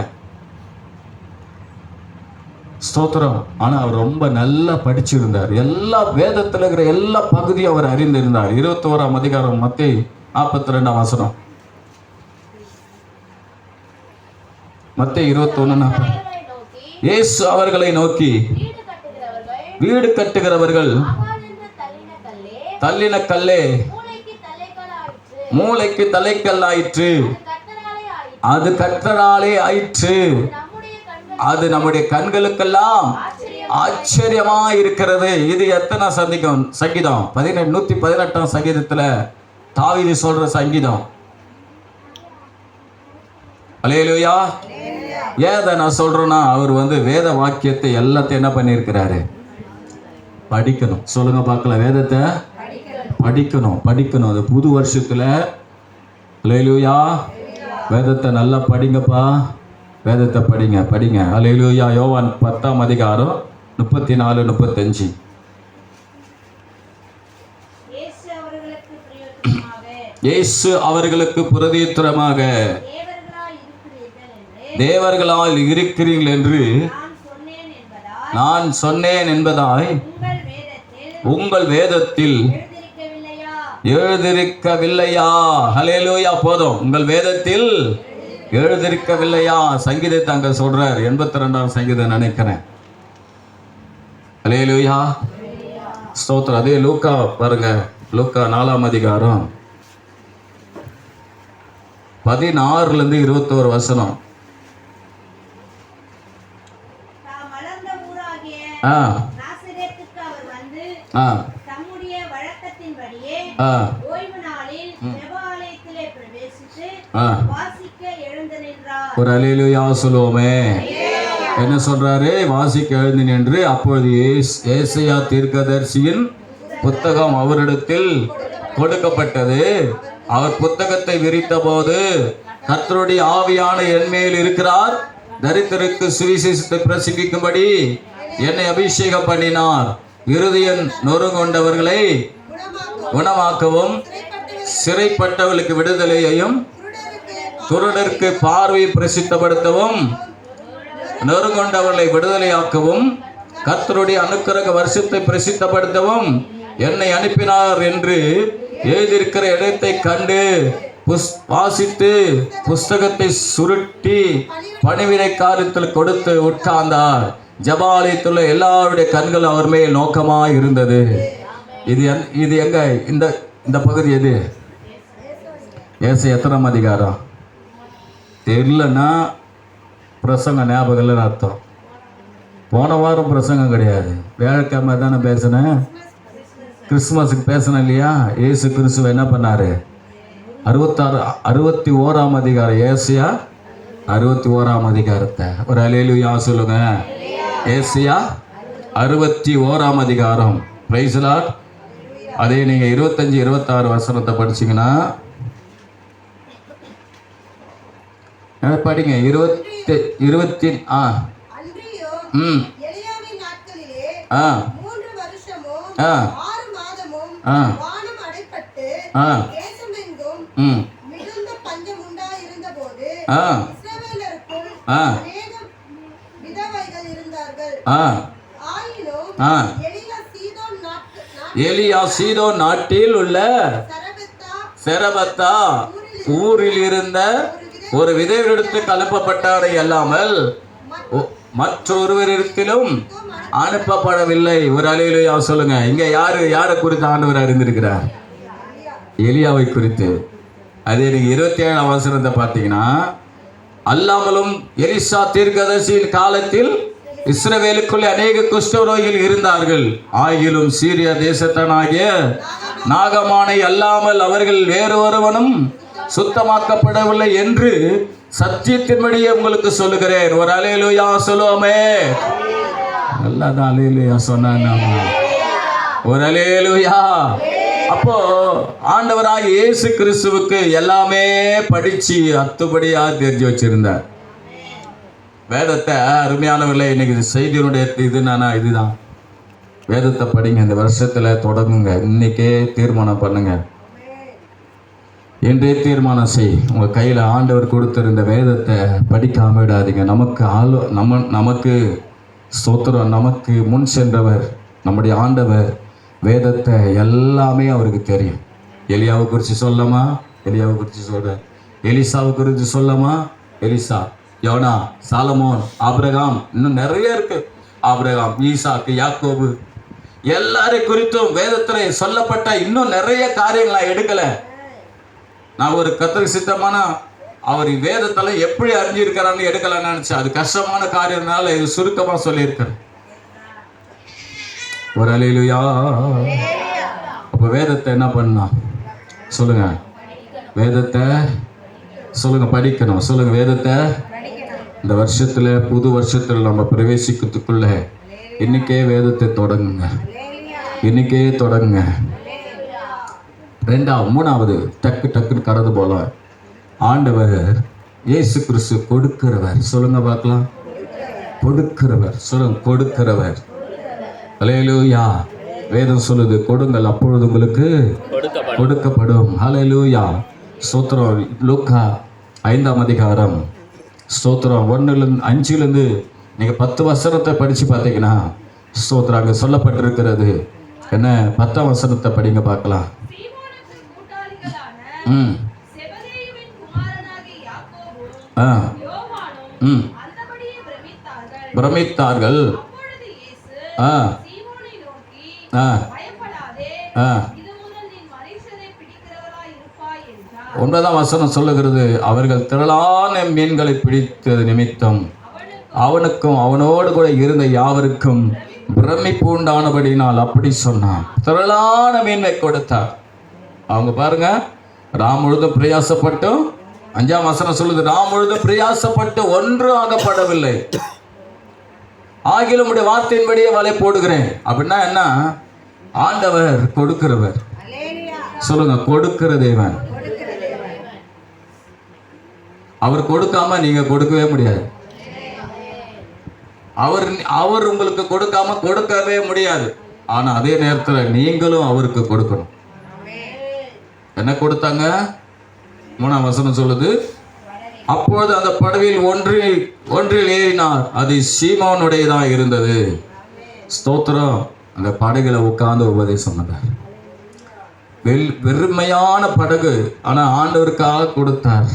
[SPEAKER 1] ஸ்தோத்திரம். ஆனா அவர் ரொம்ப நல்லா படிச்சிருந்தார். எல்லா வேதத்தில் இருக்கிற எல்லா பகுதியும் அவர் அறிந்திருந்தார். 21ஆம் அதிகாரம் மத்தேயு 42ஆம் வசனம். மத்தேயு 21:40. இயேசு அவர்களை நோக்கி, வீடு கட்டுகிறவர்கள் தள்ளின கல்லே மூளைக்கு தலைக்கல் ஆயிற்று. அது கர்த்தராலே ஆயிற்று. அது நம்முடைய கண்களுக்கெல்லாம் ஆச்சரியமா இருக்கிறது. இது எத்தனை சங்கீதம்? 118ஆம் சங்கீதத்துல தாவீது சொல்ற சங்கீதம். அல்லேலூயா. ஏதை நான் சொல்றேன்னா, அவர் வேத வாக்கியத்தை எல்லாத்தையும் என்ன பண்ணியிருக்கிறாரு? படிக்கணும். சொல்லுங்க பார்க்கலாம். வேதத்தை படிக்கணும். அது புது வருஷத்துல. அல்லேலூயா. வேதத்தை நல்லா படிங்கப்பா. வேதத்தை படிங்க. அல்லேலூயா. யோவான் 10ஆம் அதிகாரம் 34-35. இயேசு அவர்களுக்கு பிரதியுத்தரமாக, தேவர்களால் இருக்கிறீர்கள் என்று நான் சொன்னேன் என்பதாய் உங்கள் வேதத்தில் எழுதிருக்கவில்லையா? அல்லேலூயா. போதும். உங்கள் வேதத்தில் எழுதிருக்கவில்லையா? சங்கீதத்தை அங்க சொல்றார். 82ஆம் சங்கீதம் நினைக்கிறேன். அல்லேலூயா. ஸ்தோத்திரம். அதே லூக்கா பாருங்க. லூக்கா 4ஆம் அதிகாரம் 16-21 வசனம். ஒரு அல்லேலூயா சொல்லுவோமே. என்ன சொல்றாரு? வாசிக்க எழுந்து நின்று, அப்பொழுது ஏசாயா தீர்க்கதரிசியின் புத்தகம் அவரிடத்தில் கொடுக்கப்பட்டது. அவர் புத்தகத்தை விரித்த போது, கர்த்தருடைய ஆவியான என் மேல் இருக்கிறார், தரித்திரருக்கு சுவிசேஷத்தை பிரசங்கிக்கும்படி என்னை அபிஷேகம் பண்ணினார். இருதயம் நொறுங்கொண்டவர்களை குணமாக்கவும், சிறைப்பட்டவர்களுக்கு விடுதலையையும், குருடருக்கு பார்வை பிரசித்தப்படுத்தவும், நொறுங்கொண்டவர்களை விடுதலையாக்கவும், கர்த்தருடைய அனுக்கிரக வருஷத்தை பிரசித்தப்படுத்தவும் என்னை அனுப்பினார் என்று எழுதியிருக்கிற இடத்தை கண்டு வாசித்து புஸ்தகத்தை சுருட்டி பணிவிடை காரியத்தில் கொடுத்து உட்கார்ந்தார். ஜபாலயத்துள்ள எல்லாருடைய கண்கள் அவர் மேல் நோக்கமாக இருந்தது. இது எங்க இந்த பகுதி எது? ஏசாயா எத்தனாம் அதிகாரம்? தெரியலன்னா பிரசங்கம் ஞாபகம் இல்லைன்னு அர்த்தம். போன வாரம் பிரசங்கம் கிடையாது, வியாழக்கிழமை தானே பேசினேன். கிறிஸ்துமஸுக்கு பேசினேன் இல்லையா? ஏசு கிறிஸ்துவ என்ன பண்ணாரு? 61ஆம் அதிகாரம், ஏசாயா 61ஆம் அதிகாரத்தை ஒரு அல்லேலூயா சொல்லுங்க. ஏசாயா 61ஆம் அதிகாரம். Praise lord. அதே நீங்கள் 25, 26 வசனத்தை படிச்சிங்கன்னா படிங்க. 20 எலியா சீதோன் நாட்டில் உள்ள செரபத்தா ஊரில் இருந்த ஒரு விதவையிடத்துக்கு அனுப்பப்பட்டாரை அல்லாமல் மற்றொருவரிடத்திலும் அனுப்பப்படவில்லை. ஒரு அல்லேலூயா சொல்லுங்க. இங்க யாரை குறித்து ஆண்டவர் அறிந்திருக்கிறார்? எலியாவை குறித்து. அதே நீங்க 27ஆம் வசனத்தை பார்த்தீங்கன்னா, அல்லாமலும் எலிசா தீர்க்கதரிசியின் காலத்தில் இஸ்ரவேலுக்குள்ளே அநேக குஷ்டரோகிகள் இருந்தார்கள். ஆகிலும் சீரியா தேசத்தனாகிய நாகமானை அல்லாமல் அவர்கள் வேறு ஒருவனும் சுத்தமாக்கப்படவில்லை என்று சத்தியத்தின்படியே உங்களுக்கு சொல்லுகிறேன். ஒரு அல்லேலூயா சொல்லுவோமே. நல்லாதான் அல்லேலூயா சொன்னாங்க. ஒரு அல்லேலூயா. அப்போ ஆண்டவராகிய இயேசு கிறிஸ்துவுக்கு எல்லாமே படிச்சு அத்துபடியா தெரிஞ்சு வச்சிருந்தார். வேதத்தை அருமையானவர்களே, இன்னைக்கு செய்தியினுடைய இதுதான். வேதத்தை படிங்க. இந்த வருஷத்துல தொடங்குங்க. இன்னைக்கே தீர்மானம் பண்ணுங்க. இன்றே தீர்மானம் செய். உங்கள் கையில் ஆண்டவர் கொடுத்திருந்த வேதத்தை படிக்காம விடாதீங்க. நமக்கு ஸ்தோத்திரம். நமக்கு முன் சென்றவர் நம்முடைய ஆண்டவர். வேதத்தை எல்லாமே அவருக்கு தெரியும். எலியாவை குறித்து சொல்லமா? எலியாவை குறித்து சொல்ற. எலிசாவை குறித்து சொல்லமா? எலிசா, யோனா, சாலமோன், ஆபிரகாம், இன்னும் நிறைய இருக்கு. ஆபிரகாம், ஈசாக்கு, யாக்கோபு, எல்லாரையும் குறித்தும் வேதத்தில் சொல்லப்பட்ட இன்னும் நிறைய காரியங்களை எடுக்கல. நான் ஒரு கர்த்தருக்கு சித்தமான அவர் வேதத்தில் எப்படி அறிஞ்சிருக்கிறான்னு எடுக்கலான்னு நினைச்சேன். அது கஷ்டமான காரியம்னால இது சுருக்கமாக சொல்லியிருக்கிறேன். ஒரு அல்லேலூயா. அப்போ வேதத்தை என்ன பண்ணலாம் சொல்லுங்க? வேதத்தை சொல்லுங்க படிக்கணும். சொல்லுங்க வேதத்தை. இந்த வருஷத்துல, புது வருஷத்துல நம்ம பிரவேசிக்கிறதுக்குள்ள இன்னைக்கே வேதத்தை தொடங்குங்க. இன்னைக்கே தொடங்குங்க. மூணாவது டக்குன்னு கடந்து போலாம். ஆண்டவர் இயேசு கிறிஸ்து கொடுக்கிறவர். சொல்லுங்க பார்க்கலாம். கொடுக்கிறவர். சொல்லுங்க கொடுக்கிறவர். அல்லேலூயா. வேதம் சொல்லுது, கொடுங்கள் அப்பொழுது உங்களுக்கு கொடுக்கப்படும். அல்லேலூயா. ஸ்தோத்திரம். லூக்கா 5ஆம் அதிகாரம் ஸ்தோத்திரம் 1-5 நீங்க 10 வசனத்தை படிச்சு பார்த்தீங்கன்னா ஸ்தோத்திரம் அங்க சொல்லப்பட்டிருக்கிறது. என்ன 10ஆம் வசனத்தை படிங்க பார்க்கலாம். பிரமித்தார்கள். 9ஆம் வசனம் சொல்லுகிறது, அவர்கள் திரளான மீன்களை பிடித்தது நிமித்தம் அவனுக்கும் அவனோடு கூட இருந்த யாவருக்கும் பிரமிப்பு உண்டானபடினால் அப்படி சொன்னான். திரளான மீன்மை கொடுத்தார். அவங்க பாருங்க, ராம் முழுதும் பிரயாசப்பட்டும், 5ஆம் வசனம் சொல்லுது, ராம் முழுதும் பிரயாசப்பட்டு ஒன்றும் ஆகப்படவில்லை. ஆகிலும் உடைய வார்த்தையின்படியே வலை போடுகிறேன். அப்படின்னா என்ன? ஆண்டவர் கொடுக்கிறவர். சொல்லுங்க, கொடுக்கிற தேவன். அவர் கொடுக்காம நீங்க கொடுக்கவே முடியாது. அவர் உங்களுக்கு கொடுக்காம கொடுக்கவே முடியாது. ஆனா அதே நேரத்தில் நீங்களும் அவருக்கு கொடுக்கணும். என்ன கொடுத்தாங்க? 3ஆம் வசனம் சொல்லுது, அப்பொழுது அந்த படவில் ஒன்றில் ஏறினார். அது சீமோனுடையதாக இருந்தது. ஸ்தோத்திரம். அந்த படகுல உட்கார்ந்து உபதேசம் பண்ணார். வெறுமையான படகு, ஆனா ஆண்டவருக்காக கொடுத்தார்.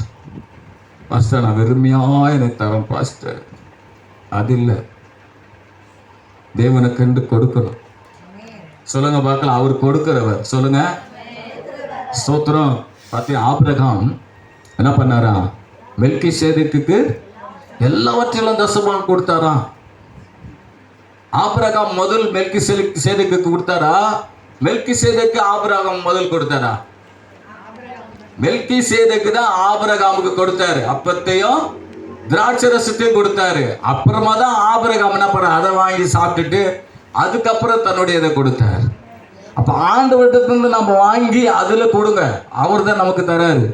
[SPEAKER 1] பாஸ்டர், நான் வெறுமையா எனக்கு தரேன் பாஸ்டர். அது இல்லை, தேவனுக்கென்று கொடுக்கணும். சொல்லுங்க பார்க்கலாம். அவர் கொடுக்கிறவர். சொல்லுங்க ஸ்தோத்திரம். பார்த்தீங்க, ஆபிரகாம் என்ன பண்ணாரா? மெல்கிசேதேக்குக்கு எல்லாவற்றிலும் தசமம் கொடுத்தாரா? ஆபிரகாம் முதல் மெல்கிசேதேக்கு கொடுத்தாரா? மெல்கிசேதேக்கு ஆபிரகாம் முதல் கொடுத்தாரா? மெல்கிசேதேக்கு தான் ஆபிரகாமுக்கு கொடுத்தாரு. அப்பத்தையும் திராட்சை ரசத்தையும் கொடுத்தாரு. அப்புறமா தான் ஆபிரகாம் என்ன பண்ண, அதை வாங்கி சாப்பிட்டுட்டு அதுக்கப்புறம் தன்னுடைய இதை கொடுத்தார். அப்ப ஆண்டவர்கிட்ட நம்ம வாங்கி அதுல கொடுங்க, அவர் தான் நமக்கு தராரு.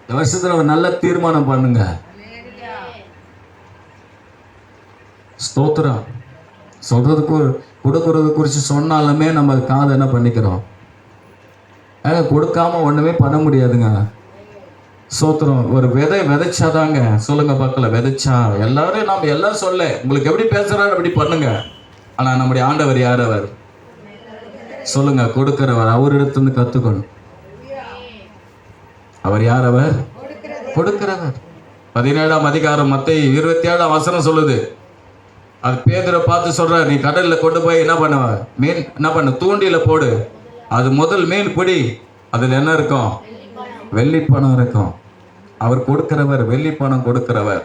[SPEAKER 1] இந்த வருஷத்துல ஒரு நல்ல தீர்மானம் பண்ணுங்க. ஸ்தோத்திரம். சொல்றதுக்கு கொடுக்கறது குறித்து சொன்னாலுமே நம்ம காதை என்ன பண்ணிக்கிறோம்? கொடுக்காம ஒண்ணுமே பண்ண முடியாதுங்க. ஸ்தோத்திரம். ஒரு விதைச்சாதாங்க. சொல்லுங்க பார்க்கல, விதைச்சா எல்லாரும் நாம எல்லாம் சொல்ல உங்களுக்கு எப்படி பேசுறாரு அப்படி பண்ணுங்க. ஆனா நம்முடைய ஆண்டவர் யார்? அவர் சொல்லுங்க, கொடுக்கிறவர். அவரிடத்திலிருந்து கத்துக்கணும். அவர் யார்? அவர் கொடுக்கிறவர். 17ஆம் அதிகாரம் மத்தேயு 27ஆம் வசனம் சொல்லுது. அது பேதுரை பார்த்து சொல்றார், நீ கடல்ல கொண்டு போய் என்ன பண்ணுவ? மீன் என்ன பண்ண? தூண்டில போடு. அது முதல் மீன் பிடி. அதுல என்ன இருக்கும்? வெள்ளி பணம் இருக்கும். அவர் கொடுக்கிறவர், வெள்ளி பணம் கொடுக்கிறவர்.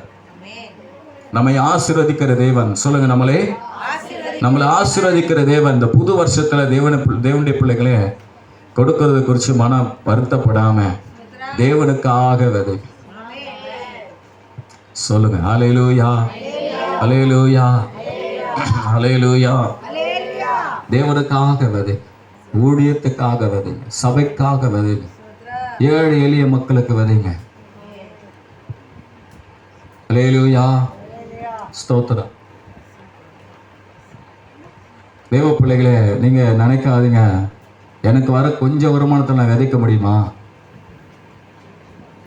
[SPEAKER 1] நம்மை ஆசீர்வதிக்கிற தேவன். சொல்லுங்க, நம்மளை ஆசீர்வதிக்கிற தேவன். இந்த புது வருஷத்துல தேவனுடைய பிள்ளைகளே கொடுக்கறது குறித்து மனம் வருத்தப்படாம தேவனுக்காக விதை. சொல்லுங்க, ஹல்லேலூயா, ஹல்லேலூயா, ஹல்லேலூயா. தேவனுக்காக விதை, ஊழியத்துக்காக விதை, சபைக்காக விதை, ஏழை எளிய மக்களுக்கு விதைங்க. ஹல்லேலூயா, ஸ்தோத்திரம். தேவ பிள்ளைகளே, நீங்க நினைக்காதீங்க எனக்கு வர கொஞ்சம் வருமானத்தை நான் விதைக்க முடியுமா,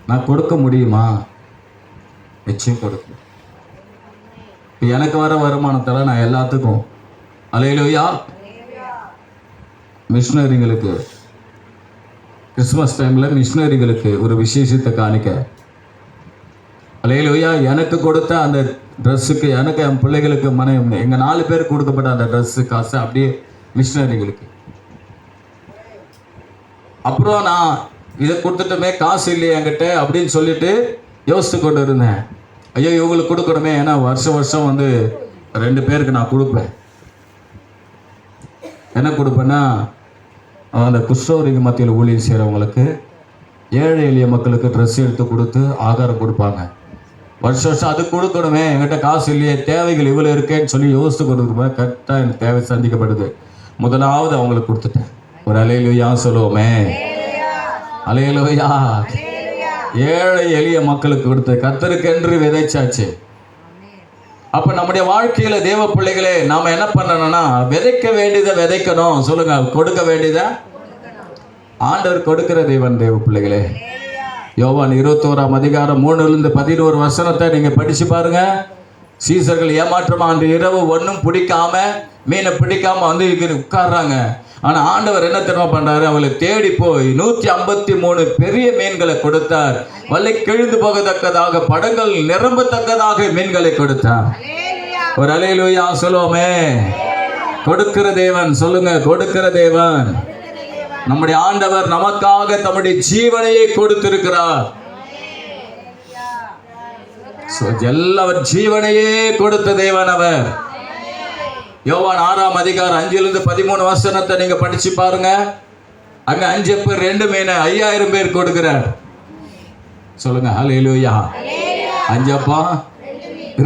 [SPEAKER 1] நான் கொடுக்க முடியுமா? நிச்சயம் கொடுக்கும். எனக்கு வர வருமானத்தில் நான் எல்லாத்துக்கும் ஹல்லேலூயா. மிஷினரிங்களுக்கு கிறிஸ்துமஸ் டைம்ல மிஷினரிங்களுக்கு ஒரு விசேஷத்தை காணிக்க ஹல்லேலூயா. எனக்கு கொடுத்த அந்த ட்ரெஸ்ஸுக்கு, எனக்கு என் பிள்ளைகளுக்கு எங்கள் 4 பேர் கொடுக்கப்பட்ட அந்த ட்ரெஸ்ஸு காசு அப்படியே மிஷினரிகளுக்கு. அப்புறம் நான் இதை கொடுத்துட்டுமே காசு இல்லையே என்கிட்ட அப்படின்னு சொல்லிட்டு யோசித்து கொண்டு இருந்தேன். ஐயோ, இவங்களுக்கு கொடுக்கணுமே. ஏன்னா வருஷம் வந்து 2 பேருக்கு நான் கொடுப்பேன். என்ன கொடுப்பேன்னா, அந்த குஷ்டரோகி மத்தியில் ஊழியர் செய்கிறவங்களுக்கு, ஏழை எளிய மக்களுக்கு ட்ரெஸ் எடுத்து கொடுத்து ஆகாரம் கொடுப்பாங்க. வருஷம் அது கொடுக்கணுமே, என்கிட்ட காசு இல்லையே, தேவைகள் இவ்வளோ இருக்கேன்னு சொல்லி யோசித்து கொடுக்கும்போது கரெக்டாக எனக்கு தேவை சந்திக்கப்படுது. முதலாவது அவங்களுக்கு கொடுத்துட்டேன். ஒரு ஹல்லேலூயா சொல்லுவோமே, ஹல்லேலூயா. ஏழை எளிய மக்களுக்கு கொடுத்து கர்த்தருக்கென்று விதைச்சாச்சு. அப்ப நம்முடைய வாழ்க்கையில தேவ பிள்ளைகளே நாம என்ன பண்ணணும்னா, விதைக்க வேண்டியதை விதைக்கணும். சொல்லுங்க, கொடுக்க வேண்டியதை ஆண்டவர் கொடுக்கிற தேவன். தேவ பிள்ளைகளே, யோவான் 21ஆம் அதிகாரம் 3-11 வசனத்தை நீங்க படிச்சு பாருங்க. சீசர்கள் ஏமாற்றமா அன்று இரவு ஒன்றும் பிடிக்காம, மீனை பிடிக்காம வந்து உட்கார்றாங்க. ஆனா ஆண்டவர் என்ன தெரியுமா பண்றாரு? அவங்களை தேடி போய் 153 பெரிய மீன்களை கொடுத்தார். வலை கிழிந்து போகத்தக்கதாக, படங்கள் நிரம்பத்தக்கதாக மீன்களை கொடுத்தார். ஒரு ஹல்லேலூயா சொல்லுவோமே. கொடுக்கிற தேவன். சொல்லுங்க, கொடுக்கிற தேவன். நம்முடைய ஆண்டவர் நமக்காக தம்முடைய ஜீவனையே கொடுத்திருக்கிறார். எல்லாவர் ஜீவனையே கொடுத்த தேவன் அவர். யோவான் 6ஆம் அதிகாரம் 5-13 வசனத்தை நீங்க படிச்சு பாருங்க. அங்க 5 பேர் 2 மீனை 5000 பேர் கொடுக்கிறார். சொல்லுங்க, ஹல்லேலூயா. 5 அப்பா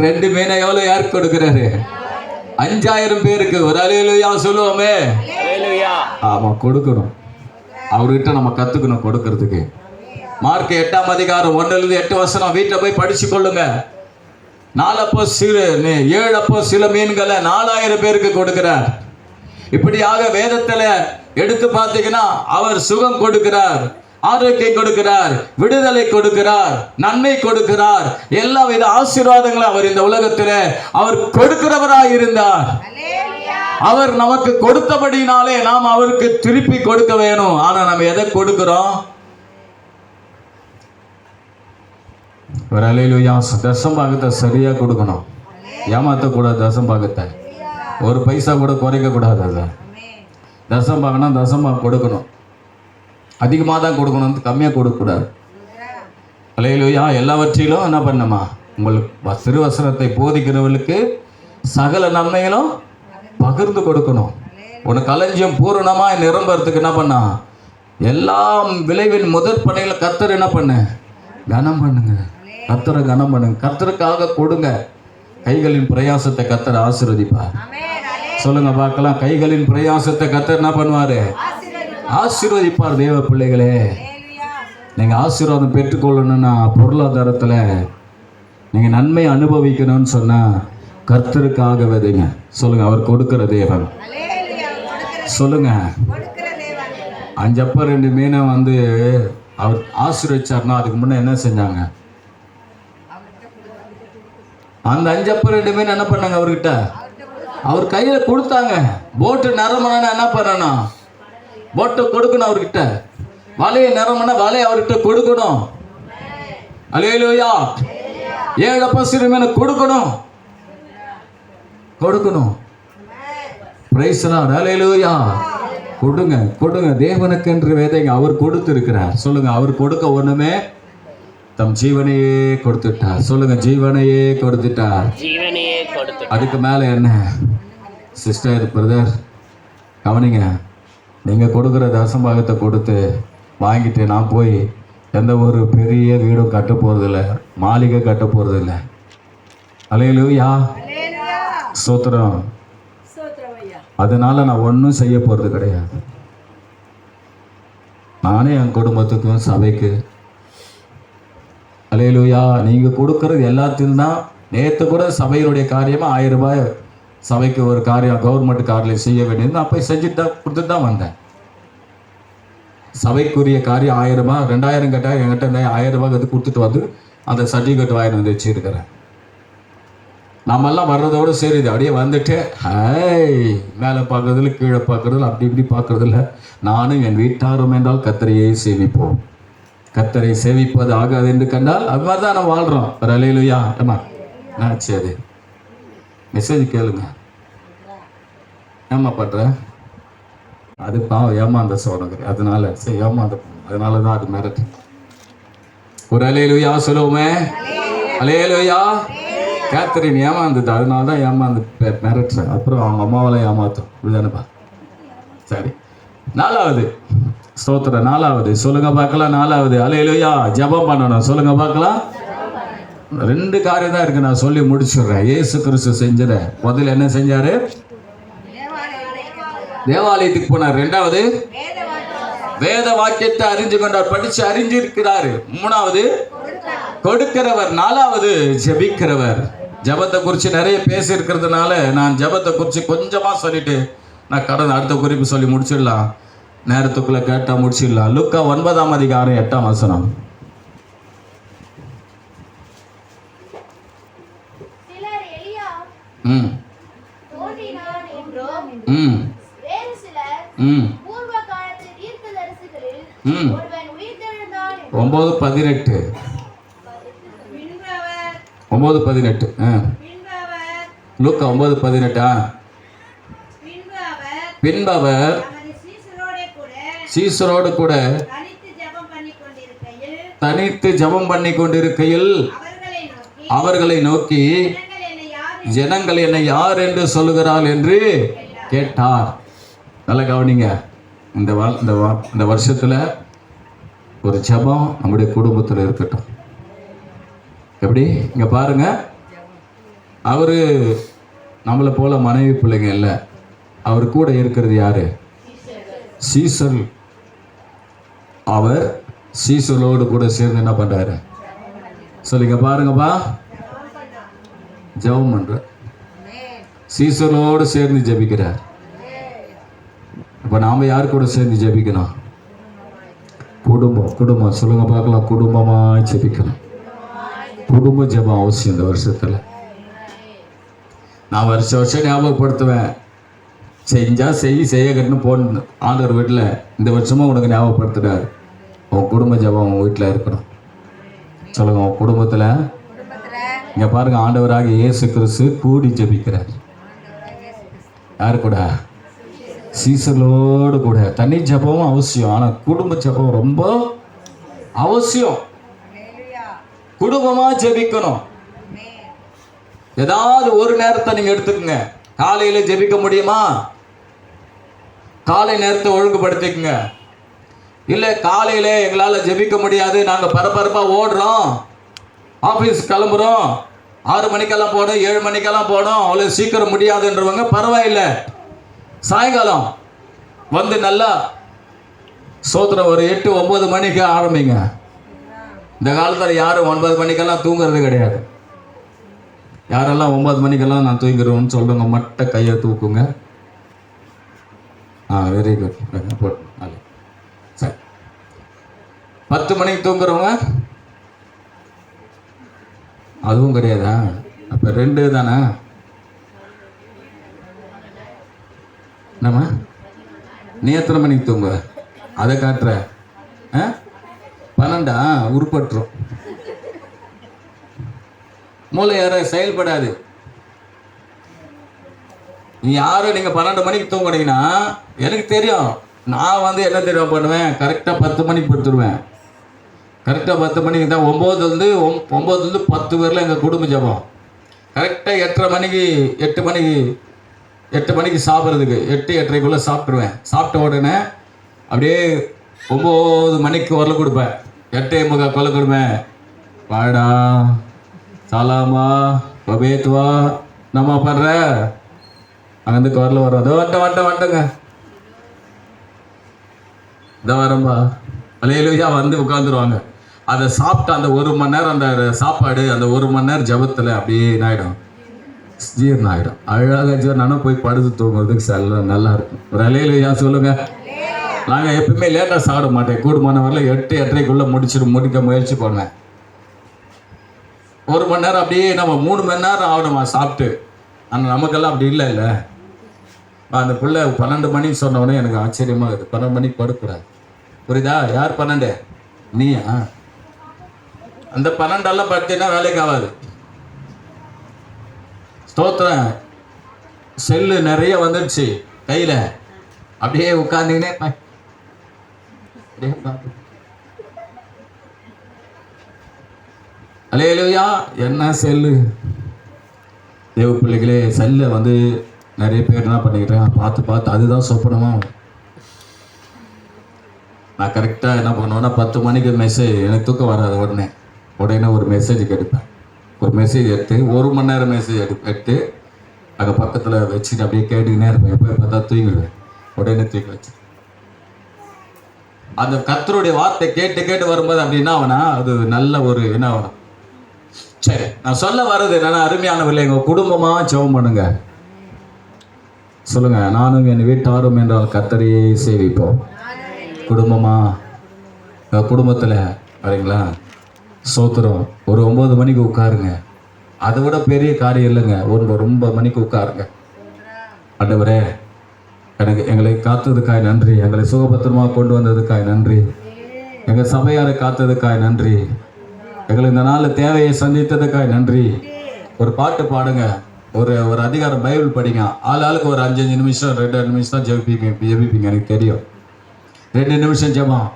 [SPEAKER 1] 2 மீனை எவ்வளவு யாருக்கு கொடுக்கிறாரு? 5000 பேருக்கு. ஒரு ஹல்லேலூயா சொல்லுவோமே. ஆமா, கொடுக்கணும். அவர்கிட்ட நம்ம கத்துக்கணும் கொடுக்கறதுக்கு. மார்க் 8ஆம் அதிகாரம் 1-8 வசனம் வீட்டில் போய் படிச்சு கொள்ளுங்க. 4 அப்போ 7 அப்போ சில மீன்களை 4000 பேருக்கு கொடுக்கிறார். இப்படியாக வேதத்துல எடுத்து பார்த்தீங்கன்னா அவர் சுகம் கொடுக்கிறார், ஆரோக்கியம் கொடுக்கிறார், விடுதலை கொடுக்கிறார், நன்மை கொடுக்கிறார், எல்லா வித ஆசீர்வாதங்களும் அவர் இந்த உலகத்தில் அவர் கொடுக்கிறவராய் இருந்தார். அவர் நமக்கு கொடுத்தபடினாலே நாம் அவருக்கு திருப்பி கொடுக்க வேணும். ஆனா நம்ம எதை கொடுக்கிறோம்? ஒரு அல்லேலூயா. தசம் பாகத்தை சரியா கொடுக்கணும், ஏமாத்த கூடாது. தசம் பாகத்தை ஒரு பைசா கூட குறைக்க கூடாது. அதை தசம் பாகம்னா தசம் பாகம் கொடுக்கணும், அதிகமாக தான் கொடுக்கணும், கம்மியாக கொடுக்கக்கூடாது. அல்லேலூயா. எல்லாவற்றிலும் என்ன பண்ணணுமா? உங்களுக்கு திருவசனத்தை போதிக்கிறவர்களுக்கு சகல நன்மைகளும் பகிர்ந்து கொடுக்கணும். உனக்கு களஞ்சியம் பூரணமாக நிரம்புறதுக்கு என்ன பண்ணா? எல்லாம் விளைவின் முதற் பணிகளை கர்த்தர் என்ன பண்ண? கனம் பண்ணுங்க. கர்த்தரை கனம் பண்ணுங்க, கர்த்தருக்காக கொடுங்க. கைகளின் பிரயாசத்தை கர்த்தர் ஆசீர்வதிப்பார். சொல்லுங்க பார்க்கலாம். கைகளின் பிரயாசத்தை கர்த்தர் என்ன பண்ணுவாரு? ஆசீர்வதிப்பார். தேவ பிள்ளைகளே, நீங்க ஆசீர்வாதம் பெற்றுக்கொள்ளணும்னா, பொருளாதாரத்தில் நீங்க நன்மை அனுபவிக்கணும்னு சொன்னா கர்த்தருக்காக விதைங்க. சொல்லுங்க, அவர் கொடுக்கிற தேவன். சொல்லுங்க, 5 அப்பம் 2 மீனை அவர் ஆசீர்வதிச்சார்னா அதுக்கு முன்னே என்ன செஞ்சாங்க? அந்த 5 அப்பம் 2 மீன் என்ன பண்ணாங்க? அவர்கிட்ட அவர் கையில கொடுத்தாங்க. போட்டு நிறமனா என்ன பண்ணணும்? போட்டை கொடுக்கணும் அவர்கிட்ட. வலையை நிறமனா வலையை அவர்கிட்ட கொடுக்கணும். அல்லேலூயா. 7 அப்பம் சிறு மீனை கொடுக்கணும். Praise the lord. அல்லேலூயா. கொடுங்க, கொடுங்க. தேவனுக்கு என்று வேதைங்க. அவர் கொடுத்திருக்கிறார். சொல்லுங்க, அவர் கொடுக்க ஒண்ணுமே தம் ஜீவனையே கொடுத்துட்டார். சொல்லுங்க, ஜீவனையே கொடுத்துட்டார். அதுக்கு மேல என்ன? சிஸ்டர், பிரதர், கவனிங்க. நீங்க கொடுக்குற தசம்பாகத்தை கொடுத்து வாங்கிட்டு நான் போய் எந்த ஒரு பெரிய வீடும் கட்ட போறதில்லை, மாளிகை கட்ட போறதில்லை. அல்லேலூயா. ஸ்தோத்திரம். அதனால நான் ஒன்றும் செய்ய போறது கிடையாது. நானே என் குடும்பத்துக்கும் சபைக்கு. அல்லேலூயா. நீங்க கொடுக்கறது எல்லாத்திலும் தான். நேற்று கூட சபையினுடைய காரியமா 1000 ரூபாய் சபைக்கு ஒரு காரியம் கவர்மெண்ட் காரில் செய்ய வேண்டியது. நான் போய் செஞ்சுட்டு தான் கொடுத்துட்டு தான் வந்தேன். சபைக்குரிய காரியம் 1000 ரூபாய், 2000 கேட்டால் என்கிட்ட 1000 ரூபாய் வந்து கொடுத்துட்டு வந்து அந்த சர்டிஃபிகேட் வாங்கி வந்து வச்சுருக்கிறேன். நம்மெல்லாம் வர்றதோடு சரி, இது அப்படியே வந்துட்டு மேலே பார்க்குறதில்ல, கீழே பார்க்குறதில்ல, அப்படி இப்படி பார்க்குறதில்ல. நானும் என் வீட்டாரும் என்றால் கர்த்தரையே சேவிப்போம். கர்த்தரை சேவிப்பது ஆகாது என்று கண்டால் அது மாதிரி தான் நம்ம வாழ்கிறோம். ஒரு அல்லேலூயா. ஏமா என்னாச்சு? அது மெசேஜ் கேளுங்க. ஏமா பண்ணுற? அது பாவம் ஏமாந்த சோனது, அதனால சரி ஏமாந்த, அதனால தான் அது மிரட்டு. ஒரு அல்லேலூயா சொல்லுவோமே. அல்லேலூயா. கேத்தரின் ஏமாந்தது, அதனால தான் ஏமாந்து மிரட்டுறேன். அப்புறம் அவங்க அம்மாவெல்லாம் ஏமாத்தோம். இப்படிதானேப்பா? சரி. 4வது ஸ்தோத்திரம். 4வது சொல்லுங்க பார்க்கலாம். 4வது அல்லேலூயா. ஜெபம் பண்ணணும். சொல்லுங்க பார்க்கலாம். 2 காரியம் தான் இருக்கு, நான் சொல்லி முடிச்சுடுறேன். இயேசு கிறிஸ்து செஞ்சத முதல்ல என்ன செஞ்சாரு? தேவாலயத்துக்கு போனார். 2வது வேத வாக்கியத்தை அறிஞ்சு கொண்டார், படிச்சு அறிஞ்சிருக்கிறாரு. 3வது கொடுக்கிறவர். 4வது ஜெபிக்கிறவர். ஜெபத்தை குறித்து நிறைய பேசி இருக்கிறதுனால நான் ஜெபத்தை குறித்து கொஞ்சமா சொல்லிட்டு நான் கடந்த அடுத்த குறிப்பு சொல்லி முடிச்சிடலாம். நேரத்துக்குள்ள கேட்டா முடிச்சிடலாம். லூக்கா 9ஆம் அதிகாரம் 8ஆம் வசனம். ஒன்பது 18 லூக்கா 9:18. பின்பவர் சீசரோடு கூட தனித்து ஜெபம் பண்ணி கொண்டிருக்கையில் அவர்களை நோக்கி, ஜனங்கள் என்னை யார் என்று சொல்லுகிறாள் என்று கேட்டார். நல்லா கவனிங்க. இந்த வருஷத்துல ஒரு ஜெபம் நம்முடைய குடும்பத்தில் இருக்கட்டும். எப்படி? இங்க பாருங்க, அவரு நம்மளை போல மனைவி பிள்ளைங்க இல்லை. அவர் கூட இருக்கிறது யாரு? சீசர். அவர் சீசரோடு கூட சேர்ந்து என்ன பண்றாரு? சொல்லுங்க பாருங்கப்பா. ஜெபம் பண்ற, சீசரோடு சேர்ந்து ஜெபிக்கிறார். அப்ப நாம யாரு கூட சேர்ந்து ஜெபிக்கணும்? குடும்பம் சொல்லுங்க பார்க்கலாம். குடும்பமாக ஜெபிக்கணும். குடும்ப ஜெபம் அவசியம். இந்த வருஷத்தில் நான் வருஷம் ஞாபகப்படுத்துவேன். செய்ய கட்டுன்னு போன ஆண்டவர் வீட்டில் இந்த வருஷமும் உனக்கு ஞாபகப்படுத்துறாரு. உன் குடும்ப ஜெபம் உன் வீட்டில் இருக்கணும். சொல்லுங்க, உன் குடும்பத்தில். இங்கே பாருங்க, ஆண்டவராக இயேசு கிறிஸ்து கூடி ஜெபிக்கிறார். யாரு கூட? சீசலோடு கூட. தனி ஜெபமும் அவசியம், ஆனால் குடும்ப ஜெபம் ரொம்ப அவசியம். குடும்பமா ஜெபிக்கணும். ஏதாவது ஒரு நேரத்தை நீங்க எடுத்துக்கங்க. காலையில ஜெபிக்க முடியுமா? காலை நேரத்தை ஒழுங்குபடுத்திக்கங்க. இல்லை காலையில எங்களால் ஜெபிக்க முடியாது, நாங்கள் பரபரப்பாக ஓடுறோம், ஆஃபீஸ் கிளம்புறோம், 6 மணிக்கெல்லாம் போகணும், 7 மணிக்கெல்லாம் போகணும், அவ்வளோ சீக்கிரம் முடியாதுன்றவங்க பரவாயில்லை, சாயங்காலம் வந்து நல்லா சோத்திரம் ஒரு 8-9 மணிக்கு ஆரம்பிங்க. இந்த காலத்தில் யாரும் 9 மணிக்கெல்லாம் தூங்குறது கிடையாது. யாரெல்லாம் 9 மணிக்கெல்லாம் நான் தூங்கிடுவேன்னு சொல்லுங்க, மட்டும் கையை தூக்குங்க. Very good. சரி, 10 மணிக்கு தூங்குறவங்க அதுவும் கிடையாதா? அப்போ 2 தானே. நம்ம நீ எத்தனை மணிக்கு தூங்க? அதை காட்டுற. 12 உருப்பட்டுரும். மூளை யார செயல்படாது. நீ யாரும் நீங்கள் 12 மணிக்கு தூங்குனீங்கன்னா எனக்கு தெரியும். நான் வந்து என்ன தெரியும் பண்ணுவேன், கரெக்டாக 10 மணிக்கு படுத்துருவேன். கரெக்டாக 10 மணிக்கு தான் 9லேருந்து 10 பேரில் எங்கள் குடும்ப ஜெபம். கரெக்டாக 8 மணிக்கு சாப்பிட்றதுக்கு 8-8:30க்குள்ளே சாப்பிட்ருவேன். சாப்பிட்ட உடனே அப்படியே 9 மணிக்கு குரல் கொடுப்பேன். 8:45 குரல் கொடுப்பேன். வாடா சாலாமா பபேத்வா நம்ம படுற அங்கேருந்து குரல் வரும். அதோ வந்துட்டங்க, இதை வரம்பா அலையிலுயா வந்து உட்காந்துருவாங்க. அதை சாப்பிட்டு அந்த 1 மணி நேரம் அந்த சாப்பாடு அந்த 1 மணி நேரம் ஜபத்தில் அப்படியே என்ன ஆகிடும், ஜீரணம் ஆகிடும். அழகாக ஜீரணம் போய் படுத்து தூங்குறதுக்கு நல்லா இருக்கும். ஒரு அலையிலுயா சொல்லுங்க. நாங்கள் எப்பவுமே லேட்டாக சாப்பிட மாட்டேன். கூடுமான வரல 8-8:30க்குள்ளே முடிக்க முயற்சி பண்ணுவேன். 1 மணி நேரம் அப்படியே நம்ம 3 மணி நேரம் ஆகணுமா சாப்பிட்டு. ஆனால் நமக்கெல்லாம் அப்படி இல்லை. அந்த பிள்ளை 12 மணிக்கு சொன்ன உடனே எனக்கு ஆச்சரியமாக இருக்குது. 12 மணிக்கு படுக்கூடாது. புரியுதா? யார் 12? நீயா? அந்த 12 படுத்தீங்கன்னா வேலைக்கு ஆகாது. ஸ்தோத்திரம். செல்லு நிறைய வந்துடுச்சு கையில். அப்படியே உட்கார்ந்தீங்கன்னே அல்லேலூயா. என்ன செல்லு தேவ பிள்ளைகளே, செல்லை வந்து நிறைய பேர் என்ன பண்ணிக்கிறேன், பார்த்து அதுதான் சொப்பனமாக. நான் கரெக்டாக என்ன பண்ணுவேன்னா 10 மணிக்கு மெசேஜ், எனக்கு தூக்கம் வராது. உடனே ஒரு மெசேஜ் எடுப்பேன். ஒரு மெசேஜ் எடுத்து 1 மணி நேரம் மெசேஜ் எடுத்து அங்கே பக்கத்தில் வச்சுட்டு அப்படியே கேட்டுக்கினே இருப்பேன். எப்போ பார்த்தா தூங்கிடுவேன். உடனே தூக்கி வச்சு அந்த கர்த்தருடைய வார்த்தை கேட்டு வரும்போது அப்படின்னா அவனா அது நல்ல ஒரு என்ன ஆகணும். சரி, நான் சொல்ல வர்றது என்னன்னா, அருமையானவர்களே, எங்கள் குடும்பமாக ஜெபம் பண்ணுங்க. சொல்லுங்க, நானும் என் வீட்டாரும் என்றால் கர்த்தரையே சேவிப்போம். குடும்பத்தில் வரீங்களா? சோத்திரம். ஒரு 9 மணிக்கு உட்காருங்க. அதை விட பெரிய காரியம் இல்லைங்க. 9 மணிக்கு உட்காருங்க. ஆண்டவரே, எங்களை காத்ததுக்காய் நன்றி. எங்களை சுகபத்திரமாக கொண்டு வந்ததுக்காய் நன்றி. எங்கள் சபையாரை காத்ததுக்காய் நன்றி. எங்களை இந்த நாளில் தேவையை சந்தித்ததுக்காய் நன்றி. ஒரு பாட்டு பாடுங்க. ஒரு அதிகாரம் பைபிள் படிங்க. ஆளுக்கு ஒரு 5 நிமிஷம் 2 நிமிஷம் தான் ஜெபிப்பீங்க. எனக்கு தெரியும். 2 நிமிஷம் ஜெபம்.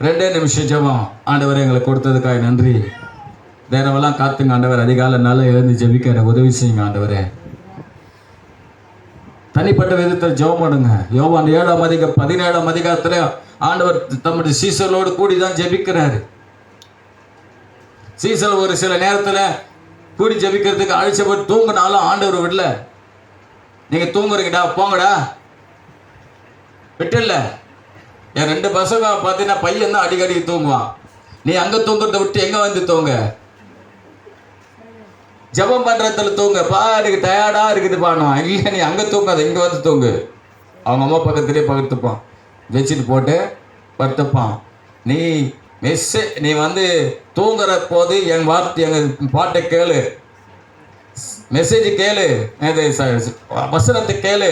[SPEAKER 1] 2 நிமிஷம் ஜெபம். ஆண்டவரை எங்களை கொடுத்ததுக்காய் நன்றி. நேரமெல்லாம் காத்துங்க ஆண்டவர். அதிகாலை நாள எழுந்து ஜெபிக்க எனக்கு உதவி செய்யுங்க ஆண்டவரே. தனிப்பட்ட விதத்தில் ஜெபம் பண்ணுங்க. யோவான் 17ஆம் அதிகாரத்தில் ஆண்டவர் தம்முடைய சீசர்களோடு கூடி தான் ஜெபிக்கிறாரு. சீசர் ஒரு சில நேரத்தில் கூடி ஜெபிக்கிறதுக்கு அழைச்சப்பட்டு தூங்கினாலும் ஆண்டவர் விடல. நீங்கள் தூங்குறீங்கடா, போங்கடா, விட்டுல. என் 2 பசங்க பார்த்தீங்கன்னா பையன் தான் அடிக்கடி தூங்குவான். நீ அங்கே தூங்குறத விட்டு எங்கே வந்து தூங்க? ஜபம் பண்ணுறதுல தூங்க. எனக்கு டயர்டாக இருக்குது பாடுவான். இல்லை, நீ அங்கே தூங்காத, இங்கே வந்து தூங்கு. அவங்க அம்மா பக்கத்துலேயே படுத்துப்பான். வச்சுட்டு போட்டு படுத்துப்பான். நீ நீ வந்து தூங்குற போது என் வார்த்தை எங்கள் பாட்டை கேளு, மெசேஜ் கேளு, வசனத்தை கேளு.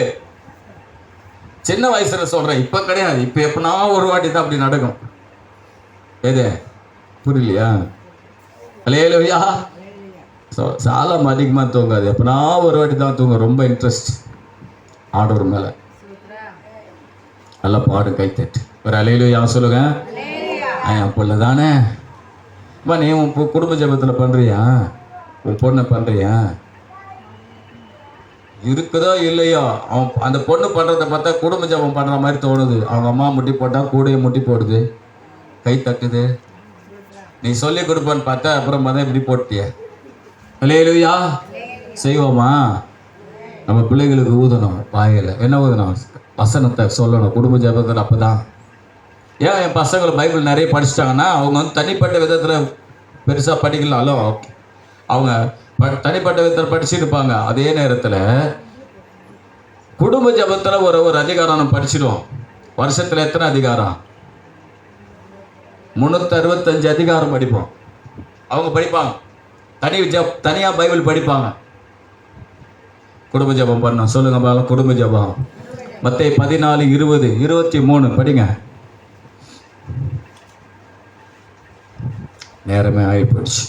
[SPEAKER 1] சின்ன வயசுல சொல்றேன், இப்ப கிடையாது. இப்ப எப்பனா ஒரு வாட்டி தான் அப்படி நடக்கும். எது புரியலையா? அல்லேலூயா. சாலம் அதிகமாக தூங்காது, எப்பனா ஒரு வாட்டி தான் தூங்க. ரொம்ப இன்ட்ரெஸ்ட் ஆண்டவர் மேல. நல்லா பாடு, கை தட்டு ஒரு அல்லேலூயா சொல்லுங்க. என் பொண்ணு தானே நீ உன் குடும்ப ஜெபத்தில் பண்றியா? உன் பொண்ணை பண்றியா? இருக்குதோ இல்லையோ, அவன் அந்த பொண்ணு பண்றதை பார்த்தா குடும்ப ஜெபம் பண்ற மாதிரி தோணுது. அவங்க அம்மா முட்டி போட்டா கூடையை முட்டி போடுது, கை தட்டுது. நீ சொல்லி கொடுப்பான்னு பார்த்தா அப்புறம் பார்த்தா இப்படி போட்டிய. அல்லேலூயா. செய்வோமா? நம்ம பிள்ளைகளுக்கு ஊதணும், வாயில என்ன ஊதணும்? வசனத்தை சொல்லணும் குடும்ப ஜெபத்தில். அப்பதான் ஏன் என் பசங்களை பைபிள் நிறைய படிச்சிட்டாங்கன்னா, அவங்க வந்து தனிப்பட்ட விதத்தில் பெருசாக படிக்கலாலும் அவங்க தனிப்பட்ட விதத்தில் படிச்சிருப்பாங்க. அதே நேரத்தில் குடும்ப ஜெபத்தில் ஒரு அதிகாரம் நம்ம படிச்சிடுவோம். வருஷத்தில் எத்தனை அதிகாரம்? 365 அதிகாரம் படிப்போம். அவங்க படிப்பாங்க, தனியாக பைபிள் படிப்பாங்க. குடும்ப ஜெபம் பண்ணோம் சொல்லுங்க பாருங்க. குடும்ப ஜெபம் மத்தேயு 14, 20, 23 படிங்க. நேரமே ஆகி போயிடுச்சு.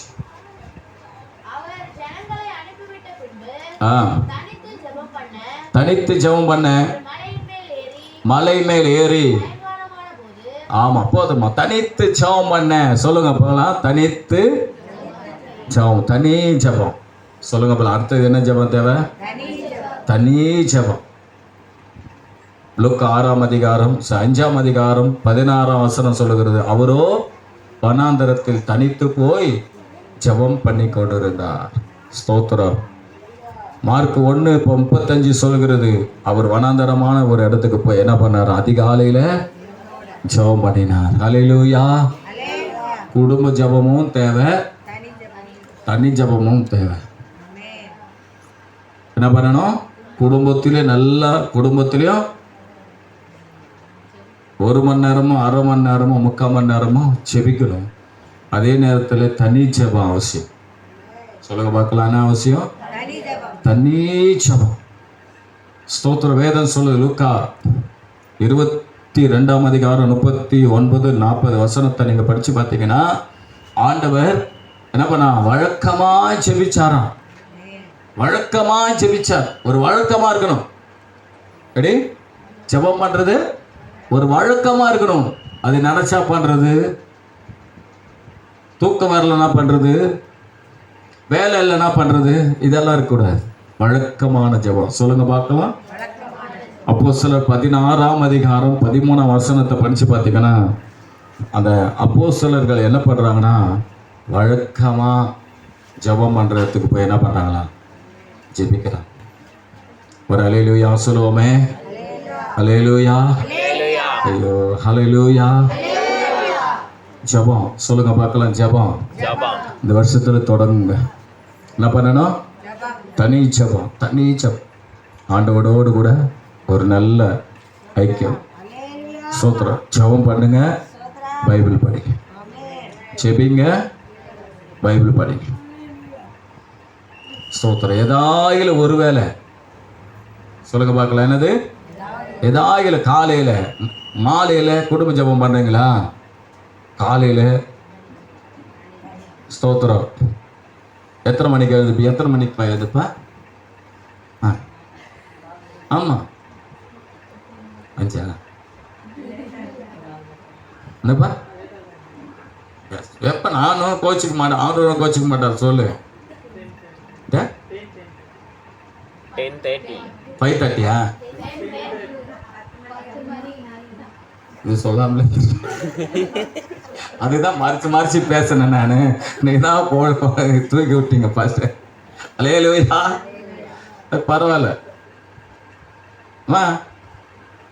[SPEAKER 1] தனித்து ஜெபம் பண்ண மலை மேல் ஏறி. ஆமா போதுமா, தனித்து ஜெபம் பண்ண சொல்லுங்க போகலாம். தனித்து ஜெபம், தனி ஜெபம் சொல்லுங்க போகலாம். அடுத்தது என்ன ஜெபம் தேவை? தனி ஜெபம். லூக்கா 6ஆம் அதிகாரம் 5ஆம் அதிகாரம் 16ஆம் வசனம் சொல்லுகிறது, அவரோ வனாந்தரத்தில் தனித்து போய் ஜெபம் பண்ணி கொண்டிருந்தார். ஸ்தோத்திரம். மார்க் 1:35 சொல்கிறது, அவர் வனாந்தரமான ஒரு இடத்துக்கு போய் என்ன பண்ணார்? அதிகாலையில ஜெபம் பண்ணினார். அல்லேலூயா. குடும்ப ஜெபமும் தேவை, தனி ஜெபமும் தேவை. என்ன பண்ணணும்? குடும்பத்திலே நல்லா, குடும்பத்திலையும் 1 மணி நேரமோ 1/2 மணி நேரமோ 3/4 மணி நேரமோ ஜெபிக்கணும். அதே நேரத்தில் தனி ஜெபம் அவசியம். சொல்லுங்க பார்க்கலாம், என்ன அவசியம்? தனி ஜெபம். ஸ்தோத்திர. வேதம் சொல்லுது, லூக்கா 22ஆம் அதிகாரம் 39, 40 வசனத்தை நீங்க படிச்சு பார்த்தீங்கன்னா, ஆண்டவர் என்ன பண்ணா? வழக்கமா ஜெபிச்சாராம். வழக்கமா ஜெபிச்சார். ஒரு வழக்கமா இருக்கணும். எப்படி ஜெபம் பண்றது? ஒரு வழக்கமா இருக்கணும். அது நினைச்சா பண்றது, தூக்கம் வரலன்னா பண்றது, வேலை இல்லைன்னா பண்றது, இதெல்லாம் இருக்கக்கூடாது. வழக்கமான ஜெபம். சொல்லுங்க பார்க்கலாம். அப்போஸ்தலர் 16ஆம் அதிகாரம் 13ஆம் வசனத்தை படிச்சு பார்த்தீங்கன்னா, அந்த அப்போஸ்தலர்கள் என்ன பண்றாங்கன்னா, வழக்கமா ஜெபம் பண்றதுக்கு போய் என்ன பண்றாங்களா? ஜெபிக்கிறாங்க. ஒரு அல்லேலூயா சொல்லுவோமே. அல்லேலூயா. ஐயோ ஹல்லேலூயா. ஜெபம் சொல்லுங்க பார்க்கலாம். ஜெபம் இந்த வருஷத்துல தொடங்குங்க. என்ன பண்ணணும்? தனி ஜெபம், தனி ஜெபம். ஆண்டவரோடு கூட ஒரு நல்ல ஐக்கியம். ஸ்தோத்திரம். ஜெபம் பண்ணுங்க, பைபிள் படிங்க. ஜெபிங்க, பைபிள் படிங்க. ஸ்தோத்திரம். ஏதாயிலும் ஒரு வேளை சொல்லுங்க பார்க்கலாம். என்னது? ஏதாயிலும் காலையில மாலையில குடும்ப ஜெபம் பண்றீங்களா? காலையில ஸ்தோத்திரம். எத்தனை மணிக்கு எழுதுப்ப? எத்தனை மணிக்கு எழுதுப்ப? ஆமா 5 என்னப்பா? எப்ப? நானும் கோச்சிக்க மாட்டேன், அவரும் கோச்சிக்க மாட்டார். சொல்லு. 5:30 இது சொல்லாமல. அதுதான் மறைச்சு பேசினேன் நானு. நீ தான் தூக்கி விட்டீங்க ஃபர்ஸ்ட். அல்லேலூயா. பரவாயில்ல வா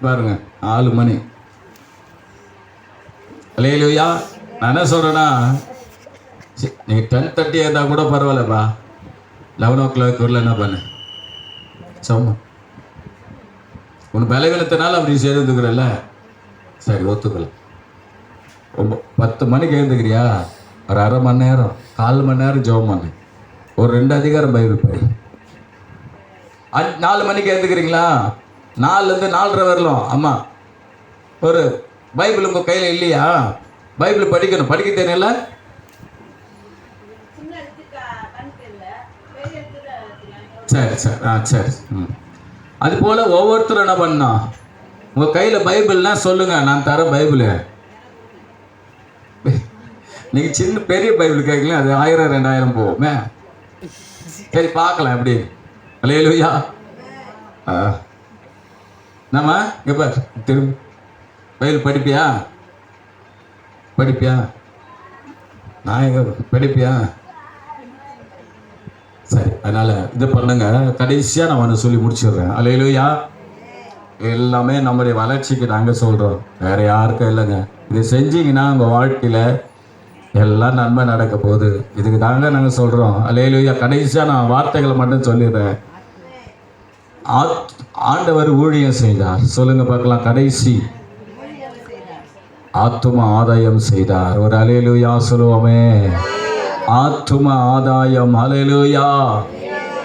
[SPEAKER 1] பாருங்க, 4 மணி. அல்லேலூயா. நான் என்ன சொல்றேன்னா, நீ 10:30 இருந்தா கூட பரவாயில்லப்பா. 11 o'clock வரல என்ன பண்ணு? சொன்ன உன் பலவீனத்தினால அப்படி சேர்ந்துக்கிறல்ல, சரி ஒத்துக்கல. 10 மணிக்கு எழுந்துக்கிறியா, ஒரு அரை மணி நேரம் 4 மணி நேரம் ஜெபம் பண்ணு, ஒரு 2 அதிகாரம் பைபிள் படி. 4 மணிக்கு எழுந்துக்கிறீங்களா, 4லேருந்து 4:30 வரலாம் அம்மா ஒரு பைபிள் உங்கள் கையில் இல்லையா, பைபிள் படிக்கணும். படிக்க தெரியல, சரி சரி சரி. அது போல் ஒவ்வொருத்தரும் என்ன பண்ணா, உங்கள் கையில் பைபிள்னா சொல்லுங்கள், நான் தரேன் பைபிளு. நீங்கள் சின்ன பெரிய பைபிள் கேட்கல, அது 1000 2000 போவோமே. சரி பார்க்கலாம் எப்படி. அல்லேலூயா. நம்ம இங்கே பார், திரும்ப பைபிள் படிப்பியா நான் எங்க படிப்பியா? சரி, அதனால் இது பண்ணுங்க. கடைசியாக நான் ஒன்று சொல்லி முடிச்சிடுறேன். அல்லேலூயா. எல்லாமே நம்முடைய வளர்ச்சிக்கு நாங்கள் சொல்கிறோம், வேறு யாருக்கும் இல்லைங்க. இதை செஞ்சீங்கன்னா உங்கள் வாழ்க்கையில் எல்லாம் நன்மை நடக்க போகுது. இதுக்கு நாங்கள் சொல்கிறோம். அல்லேலூயா. கடைசியாக நான் வார்த்தைகளை மட்டும் சொல்லிடுறேன். ஆண்டவர் ஊழியம் செய்தார். சொல்லுங்கள் பார்க்கலாம். கடைசி ஆத்தும ஆதாயம் செய்தார். ஒரு அல்லேலூயா சொல்லுவோமே. ஆத்தும ஆதாயம். அல்லேலூயா.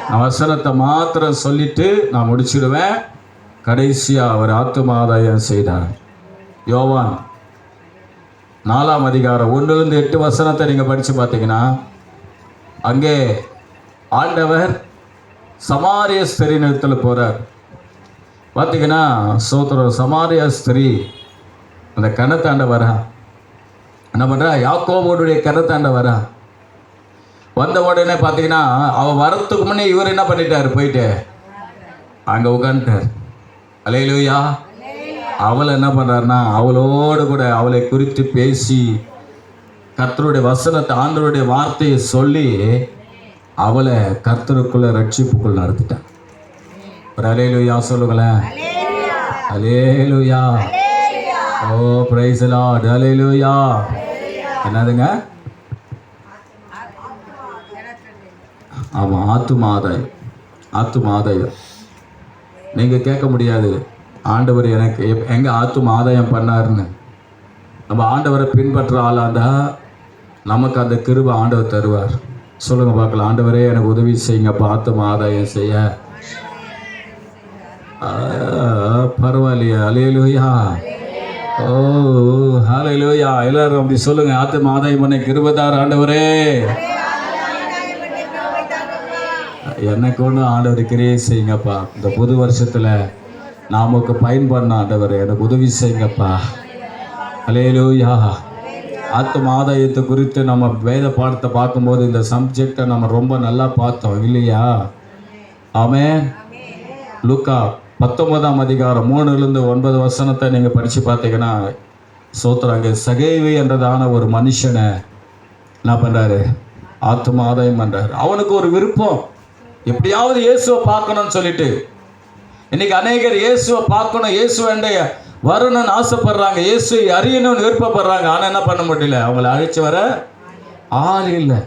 [SPEAKER 1] நான் வசனத்தை மாத்திரம் சொல்லிட்டு நான் முடிச்சிடுவேன். கடைசியாக அவர் ஆத்தும ஆதாயம் செய்தார். யோவான் 4ஆம் அதிகாரம் 1லேருந்து 8 வசனத்தை நீங்கள் படித்து பார்த்தீங்கன்னா, அங்கே ஆண்டவர் சமாரிய ஸ்திரீ நிலத்தில் போகிறார். பார்த்தீங்கன்னா சோத்திரம், சமாரிய ஸ்திரீ அந்த கிணத்தாண்ட வரா. என்ன பண்ணுறா, யாக்கோபுடைய கிணத்தாண்ட வரா. வந்த உடனே பார்த்தீங்கன்னா அவள் வரத்துக்கு முன்னே இவர் என்ன பண்ணிட்டார், போயிட்டு அங்கே உட்காந்துட்டார். அல்லேலூயா. அவளை என்ன பண்ணுறாருன்னா, அவளோடு கூட அவளை குறித்து பேசி கர்த்தருடைய வசனத்தை, ஆண்டவருடைய வார்த்தையை சொல்லி அவளை கர்த்தருக்குள்ள ரட்சிப்புக்குள் நடத்திட்டான். ஒரு அல்லேலூயா சொல்லுங்களேன். அல்லேலூயா. ஓ பிரைஸ் தி லார்ட். அல்லேலூயா. என்னதுங்க? ஆமாம், ஆத்தும ஆதாயம். நீங்கள் கேட்க முடியாது, ஆண்டவர் எனக்கு எங்கே ஆத்தும ஆதாயம் பண்ணாருன்னு. நம்ம ஆண்டவரை பின்பற்ற ஆளாண்டா நமக்கு அந்த கிருபை ஆண்டவர் தருவார். சொல்லுங்கள் பார்க்கலாம். ஆண்டவரே எனக்கு உதவி செய்யுங்கப்பா, ஆத்தும ஆதாயம் செய்ய. பரவாயில்லையா. அல்லேலூயா. ஓ ஹல்லேலூயா. எல்லாரும் அப்படி சொல்லுங்க. ஆத்தும ஆதாயம் பண்ண கிருபைதார் ஆண்டவரே. எனக்கு ஒன்று ஆண்டவர் கிரியை செய்யுங்கப்பா. இந்த புது வருஷத்தில் நமக்கு பயன்பண்ண ஆண்டவர் எனக்கு உதவி செய்யுங்கப்பா. அல்லேலூயா. ஆத்தும ஆதாயத்தை குறித்து நம்ம வேத பாடத்தை பார்க்கும்போது இந்த சப்ஜெக்டை நம்ம ரொம்ப நல்லா பார்த்தோம் இல்லையா? ஆமென். லூக்கா 19ஆம் அதிகாரம் 3லேருந்து 9 வசனத்தை நீங்கள் படித்து பார்த்தீங்கன்னா, சோத்திரம், அங்கே சகேவி என்றதான ஒரு மனுஷனை என்ன பண்ணுறாரு, ஆத்தும ஆதாயம் பண்ணுறாரு. அவனுக்கு ஒரு விருப்பம், எப்படியாவது இயேசுவை பார்க்கணும்னு சொல்லிட்டு. இன்னைக்கு அநேகர் இயேசுவை பார்க்கணும், இயேசுவை வரணும்னு ஆசைப்படுறாங்க, இயேசுவை அறியணும்னு விருப்பப்படுறாங்க. ஆனால் என்ன பண்ண முடியல, அவங்கள அழைச்சி வர ஆள் இல்லை.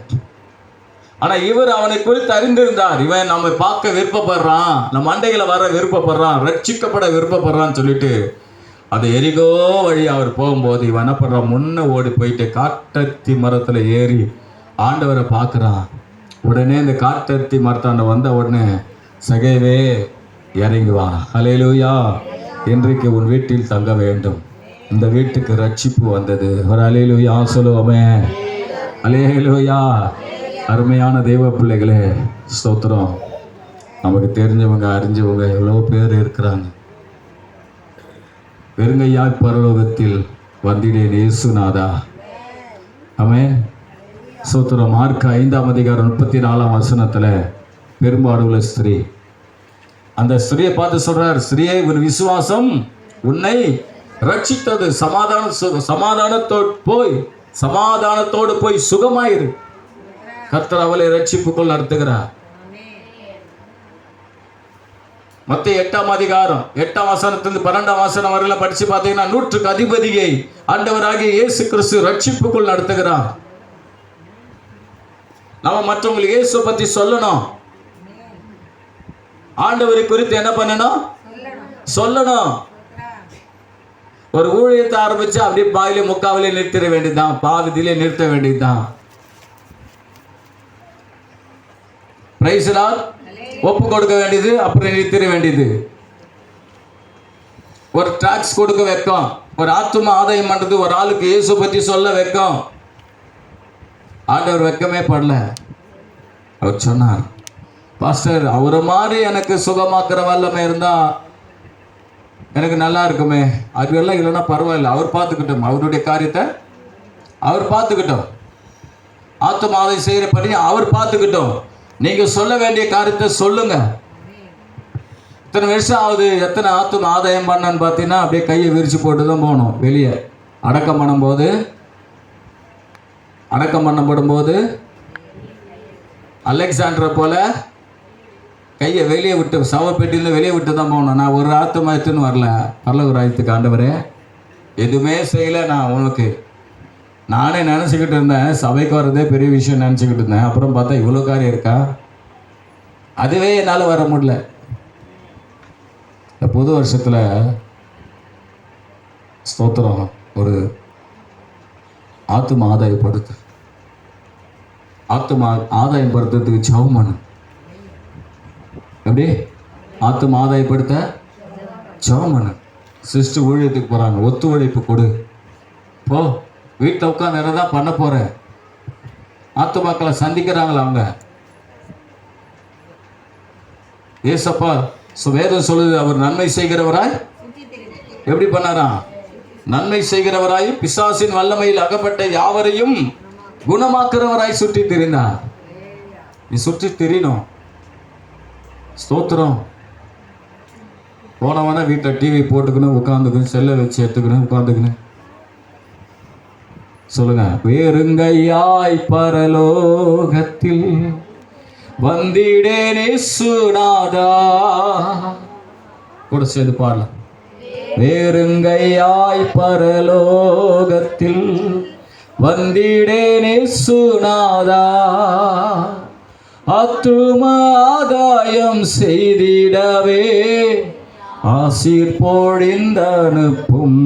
[SPEAKER 1] ஆனால் இவர் அவனை குறித்து அறிந்திருந்தார். இவன் நம்ம பார்க்க விருப்பப்படுறான், நம்ம அண்டைகளை வர விருப்பப்படுறான், ரட்சிக்கப்பட விருப்பப்படுறான்னு சொல்லிட்டு அது எரிகோ வழி அவர் போகும்போது இவன் என்ன பண்ணுறான், முன்ன ஓடி போயிட்டு காட்டத்தி மரத்தில் ஏறி ஆண்டவரை பார்க்குறான். உடனே இந்த காட்டத்தி மரத்தாண்ட வந்த உடனே, சகேவே இறங்கி வா. அல்லேலூயா. இன்றைக்கு உன் வீட்டில் தங்க வேண்டும். இந்த வீட்டுக்கு ரட்சிப்பு வந்தது. ஒரு அல்லேலூயா சொல்லுவோமே. அல்லேலூயா. அருமையான தெய்வ பிள்ளைகளே, ஸ்தோத்திரம். நமக்கு தெரிஞ்சவங்க அறிஞ்சவங்க எவ்வளோ பேர் இருக்கிறாங்க. வெறுங்கையாய் பரலோகத்தில் வந்திடேன் இயேசுநாதா. ஆமென். ஸ்தோத்திரம். மார்க் 5ஆம் அதிகாரம் 34ஆம் வசனத்தில் பெரும்பாடுள்ள ஸ்திரீ, அந்த ஸ்திரியை பார்த்து சொல்றார், ஸ்திரியே உன் விசுவாசம் உன்னை ரட்சித்தது, சமாதானத்தோடு போய் சுகமாயிரு. கர்த்தர் அவளை ரட்சிப்புக்குள் நடத்துகிறார். மத்தேயு 8ஆம் அதிகாரம் 8ஆம் வசனத்திலிருந்து 12ஆம் வசனம் வரையில படிச்சு பார்த்தீங்கன்னா, 100க்கு அதிபதியை ஆண்டவராகிய இயேசு கிறிஸ்து ரட்சிப்புக்குள் நடத்துகிறார். நம்ம மற்றவங்களுக்கு இயேசுவை பற்றி சொல்லணும், ஆண்டவரை குறித்து என்ன பண்ணணும், சொல்லணும். ஒரு ஊழியத்தை ஆரம்பிச்சு அப்படியே பாயிலே முக்காவிலே நிறுத்திட வேண்டியதுதான், பாதியிலே நிறுத்த வேண்டியதுதான். Praise lord. ஒப்பு கொடுக்க வேண்டியது, அப்புறம் நிறுத்திட வேண்டியது. ஒரு டாக்ஸ் கொடுக்க வைக்கும், ஒரு ஆத்தும ஆதாயம் பண்றது, ஒரு ஆளுக்கு இயேசு பற்றி சொல்ல வைக்கும். ஆண்டவர் வெக்கமே படல. அவர் சொன்னார், பாஸ்டர் அவரை மாதிரி எனக்கு சுகமாக்குற வல்லமை இருந்தா எனக்கு நல்லா இருக்குமே. அதுவெல்லாம் இல்லைன்னா பரவாயில்ல, அவர் பார்த்துக்கிட்டோம், அவருடைய காரியத்தை அவர் பார்த்துக்கிட்டோம். ஆத்தும ஆதாயம் செய்கிற படி அவர் பார்த்துக்கிட்டோம். நீங்க சொல்ல வேண்டிய காரியத்தை சொல்லுங்க. இத்தனை வருஷம் ஆகுது, எத்தனை ஆத்தும ஆதாயம் பண்ணன்னு பார்த்தீங்கன்னா அப்படியே கையை விரிச்சு போட்டு தான் போகணும். வெளியே அடக்கம் பண்ணப்படும்போது அலெக்சாண்டரை போல கையை வெளியே விட்டு, சவப்பெட்டியில் வெளியே விட்டு தான் போகணும். நான் ஒரு ஆத்தும ஆயத்துன்னு வரல, பரலோக ராஜ்யத்துக்கு ஆண்டவரே எதுவுமே செய்யலை. நான் உனக்கு நானே நினச்சிக்கிட்டு இருந்தேன், சபைக்கு வர்றதே பெரிய விஷயம் நினச்சிக்கிட்டு இருந்தேன். அப்புறம் பார்த்தா இவ்வளோ காரியம் இருக்கா, அதுவே என்னால் வர முடியல. இந்த புது வருஷத்தில் ஸ்தோத்திரம், ஒரு ஆத்தும ஆதாயப்படுத்துறதுக்கு ஜெபம் பண்ணு. எப்படி ஆத்தும ஆதாயப்படுத்த ஜெபம் பண்ணு. சிஸ்டர் ஊழியத்துக்கு போகிறாங்க, ஒத்துழைப்பு கொடு. போ, வீட்டில் உட்காந்து என்னதான் பண்ண போற? ஆத்துமாக்களை சந்திக்கிறாங்களா அவங்க? ஏசப்பா வேதம் சொல்லுது, அவர் நன்மை செய்கிறவராய் எப்படி பண்ணாரா? நன்மை செய்கிறவராய் பிசாசின் வல்லமையில் அகப்பட்ட யாவரையும் குணமாக்குறவராய் சுற்றி திரிந்தார். நீ சுற்றி திரிணும். ஸ்தோத்திரம். போனவன வீட்டில் டிவி போட்டுக்கணும், உட்காந்துக்கணும், செல்லை வச்சு எடுத்துக்கணும், உட்காந்துக்கணும். சொல்லுங்க, வேறுங்கையாய் பரலோகத்தில் வந்திடேனே சுனாதா. கூட சேர்ந்து பாடலாம். வேறுங்கையாய் பரலோகத்தில் வந்திடேனே சுனாதா, ஆத்தும ஆதாயம் செய்திடவே ஆசீர் பொழிந்த அனுப்பும்.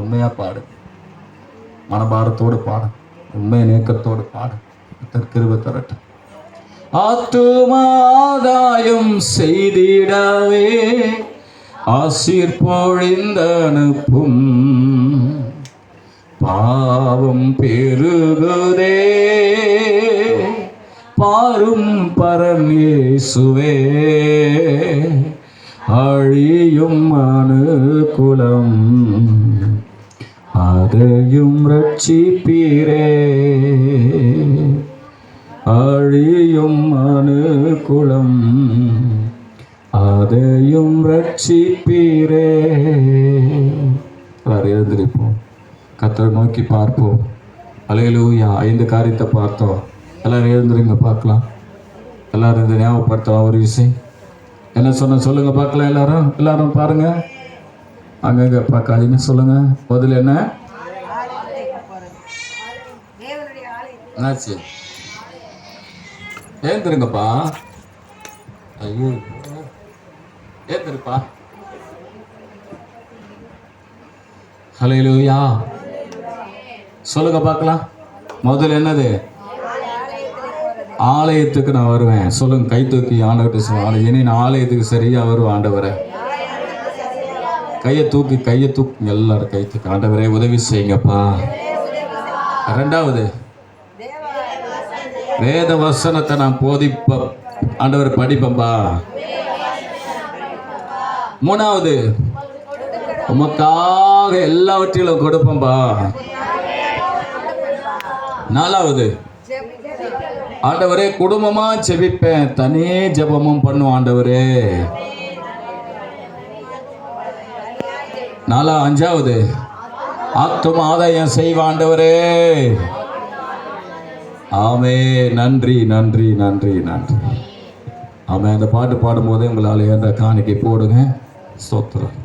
[SPEAKER 1] உண்மையா பாடு, மனபாரத்தோடு பாடு, உண்மை நேக்கத்தோடு பாடு. கிருபை தரட்டும். ஆத்தும ஆதாயம் செய்திடவே ஆசீர் பொழிந்த அனுப்பும். பாவம் பெருகுதே பாரும் பரன் இயேசுவே, அழியும் மனுக்குலம் அதையும் ரட்சிப்பீரே, அழியும் மனுக்குலம் அதையும் ரட்சிப்பீரே. எழுந்திருப்போம், கர்த்தரை நோக்கி பார்ப்போம். அல்லேலூயா. 5 காரியத்தை பார்த்தோம். எல்லாரும் எழுந்துருங்க பார்க்கலாம். எல்லாரும் இந்த ஞாபகப்படுத்தலாம். ஒரு விஷயம் என்ன சொன்ன சொல்லுங்க பார்க்கலாம். எல்லாரும் பாருங்க, அங்கங்க பார்க்காதீங்க. சொல்லுங்க, பதில் என்ன? என்னாச்சு? ஏந்திருங்கப்பா. ஐயோ, ஏந்திருப்பா. ஹல்லேலூயா. சொல்லுங்க பார்க்கலாம். முதல்ல என்னது? ஆலயத்துக்கு நான் வருவேன். சொல்லுங்க, கை தூக்கி ஆண்டவர்கிட்ட சொல்லுங்க, இனி நான் ஆலயத்துக்கு சரியா வருவேன் ஆண்டவரே. கையை தூக்கி எல்லாரும் கை தூக்கி, ஆண்டவரே உதவி செய்யுங்கப்பா. 2வது, வேத வசனத்தை நான் ஆண்டவர் படிப்பம்பா. 3வது, உமக்காக எல்லாவற்றிலும் கொடுப்பம்பா. 4வது, ஆண்டவரே குடும்பமா ஜெபிப்பேன், தனி ஜெபமும் பண்ணுவோம் ஆண்டவரே. 5வது, ஆத்தும ஆதாயம் செய்வ ஆண்டவரே. ஆமே. நன்றி நன்றி நன்றி நன்றி. ஆமே. அந்த பாட்டு பாடும்போதே உங்களால் ஏந்த காணிக்கை போடுங்க. ஸ்தோத்திரம்.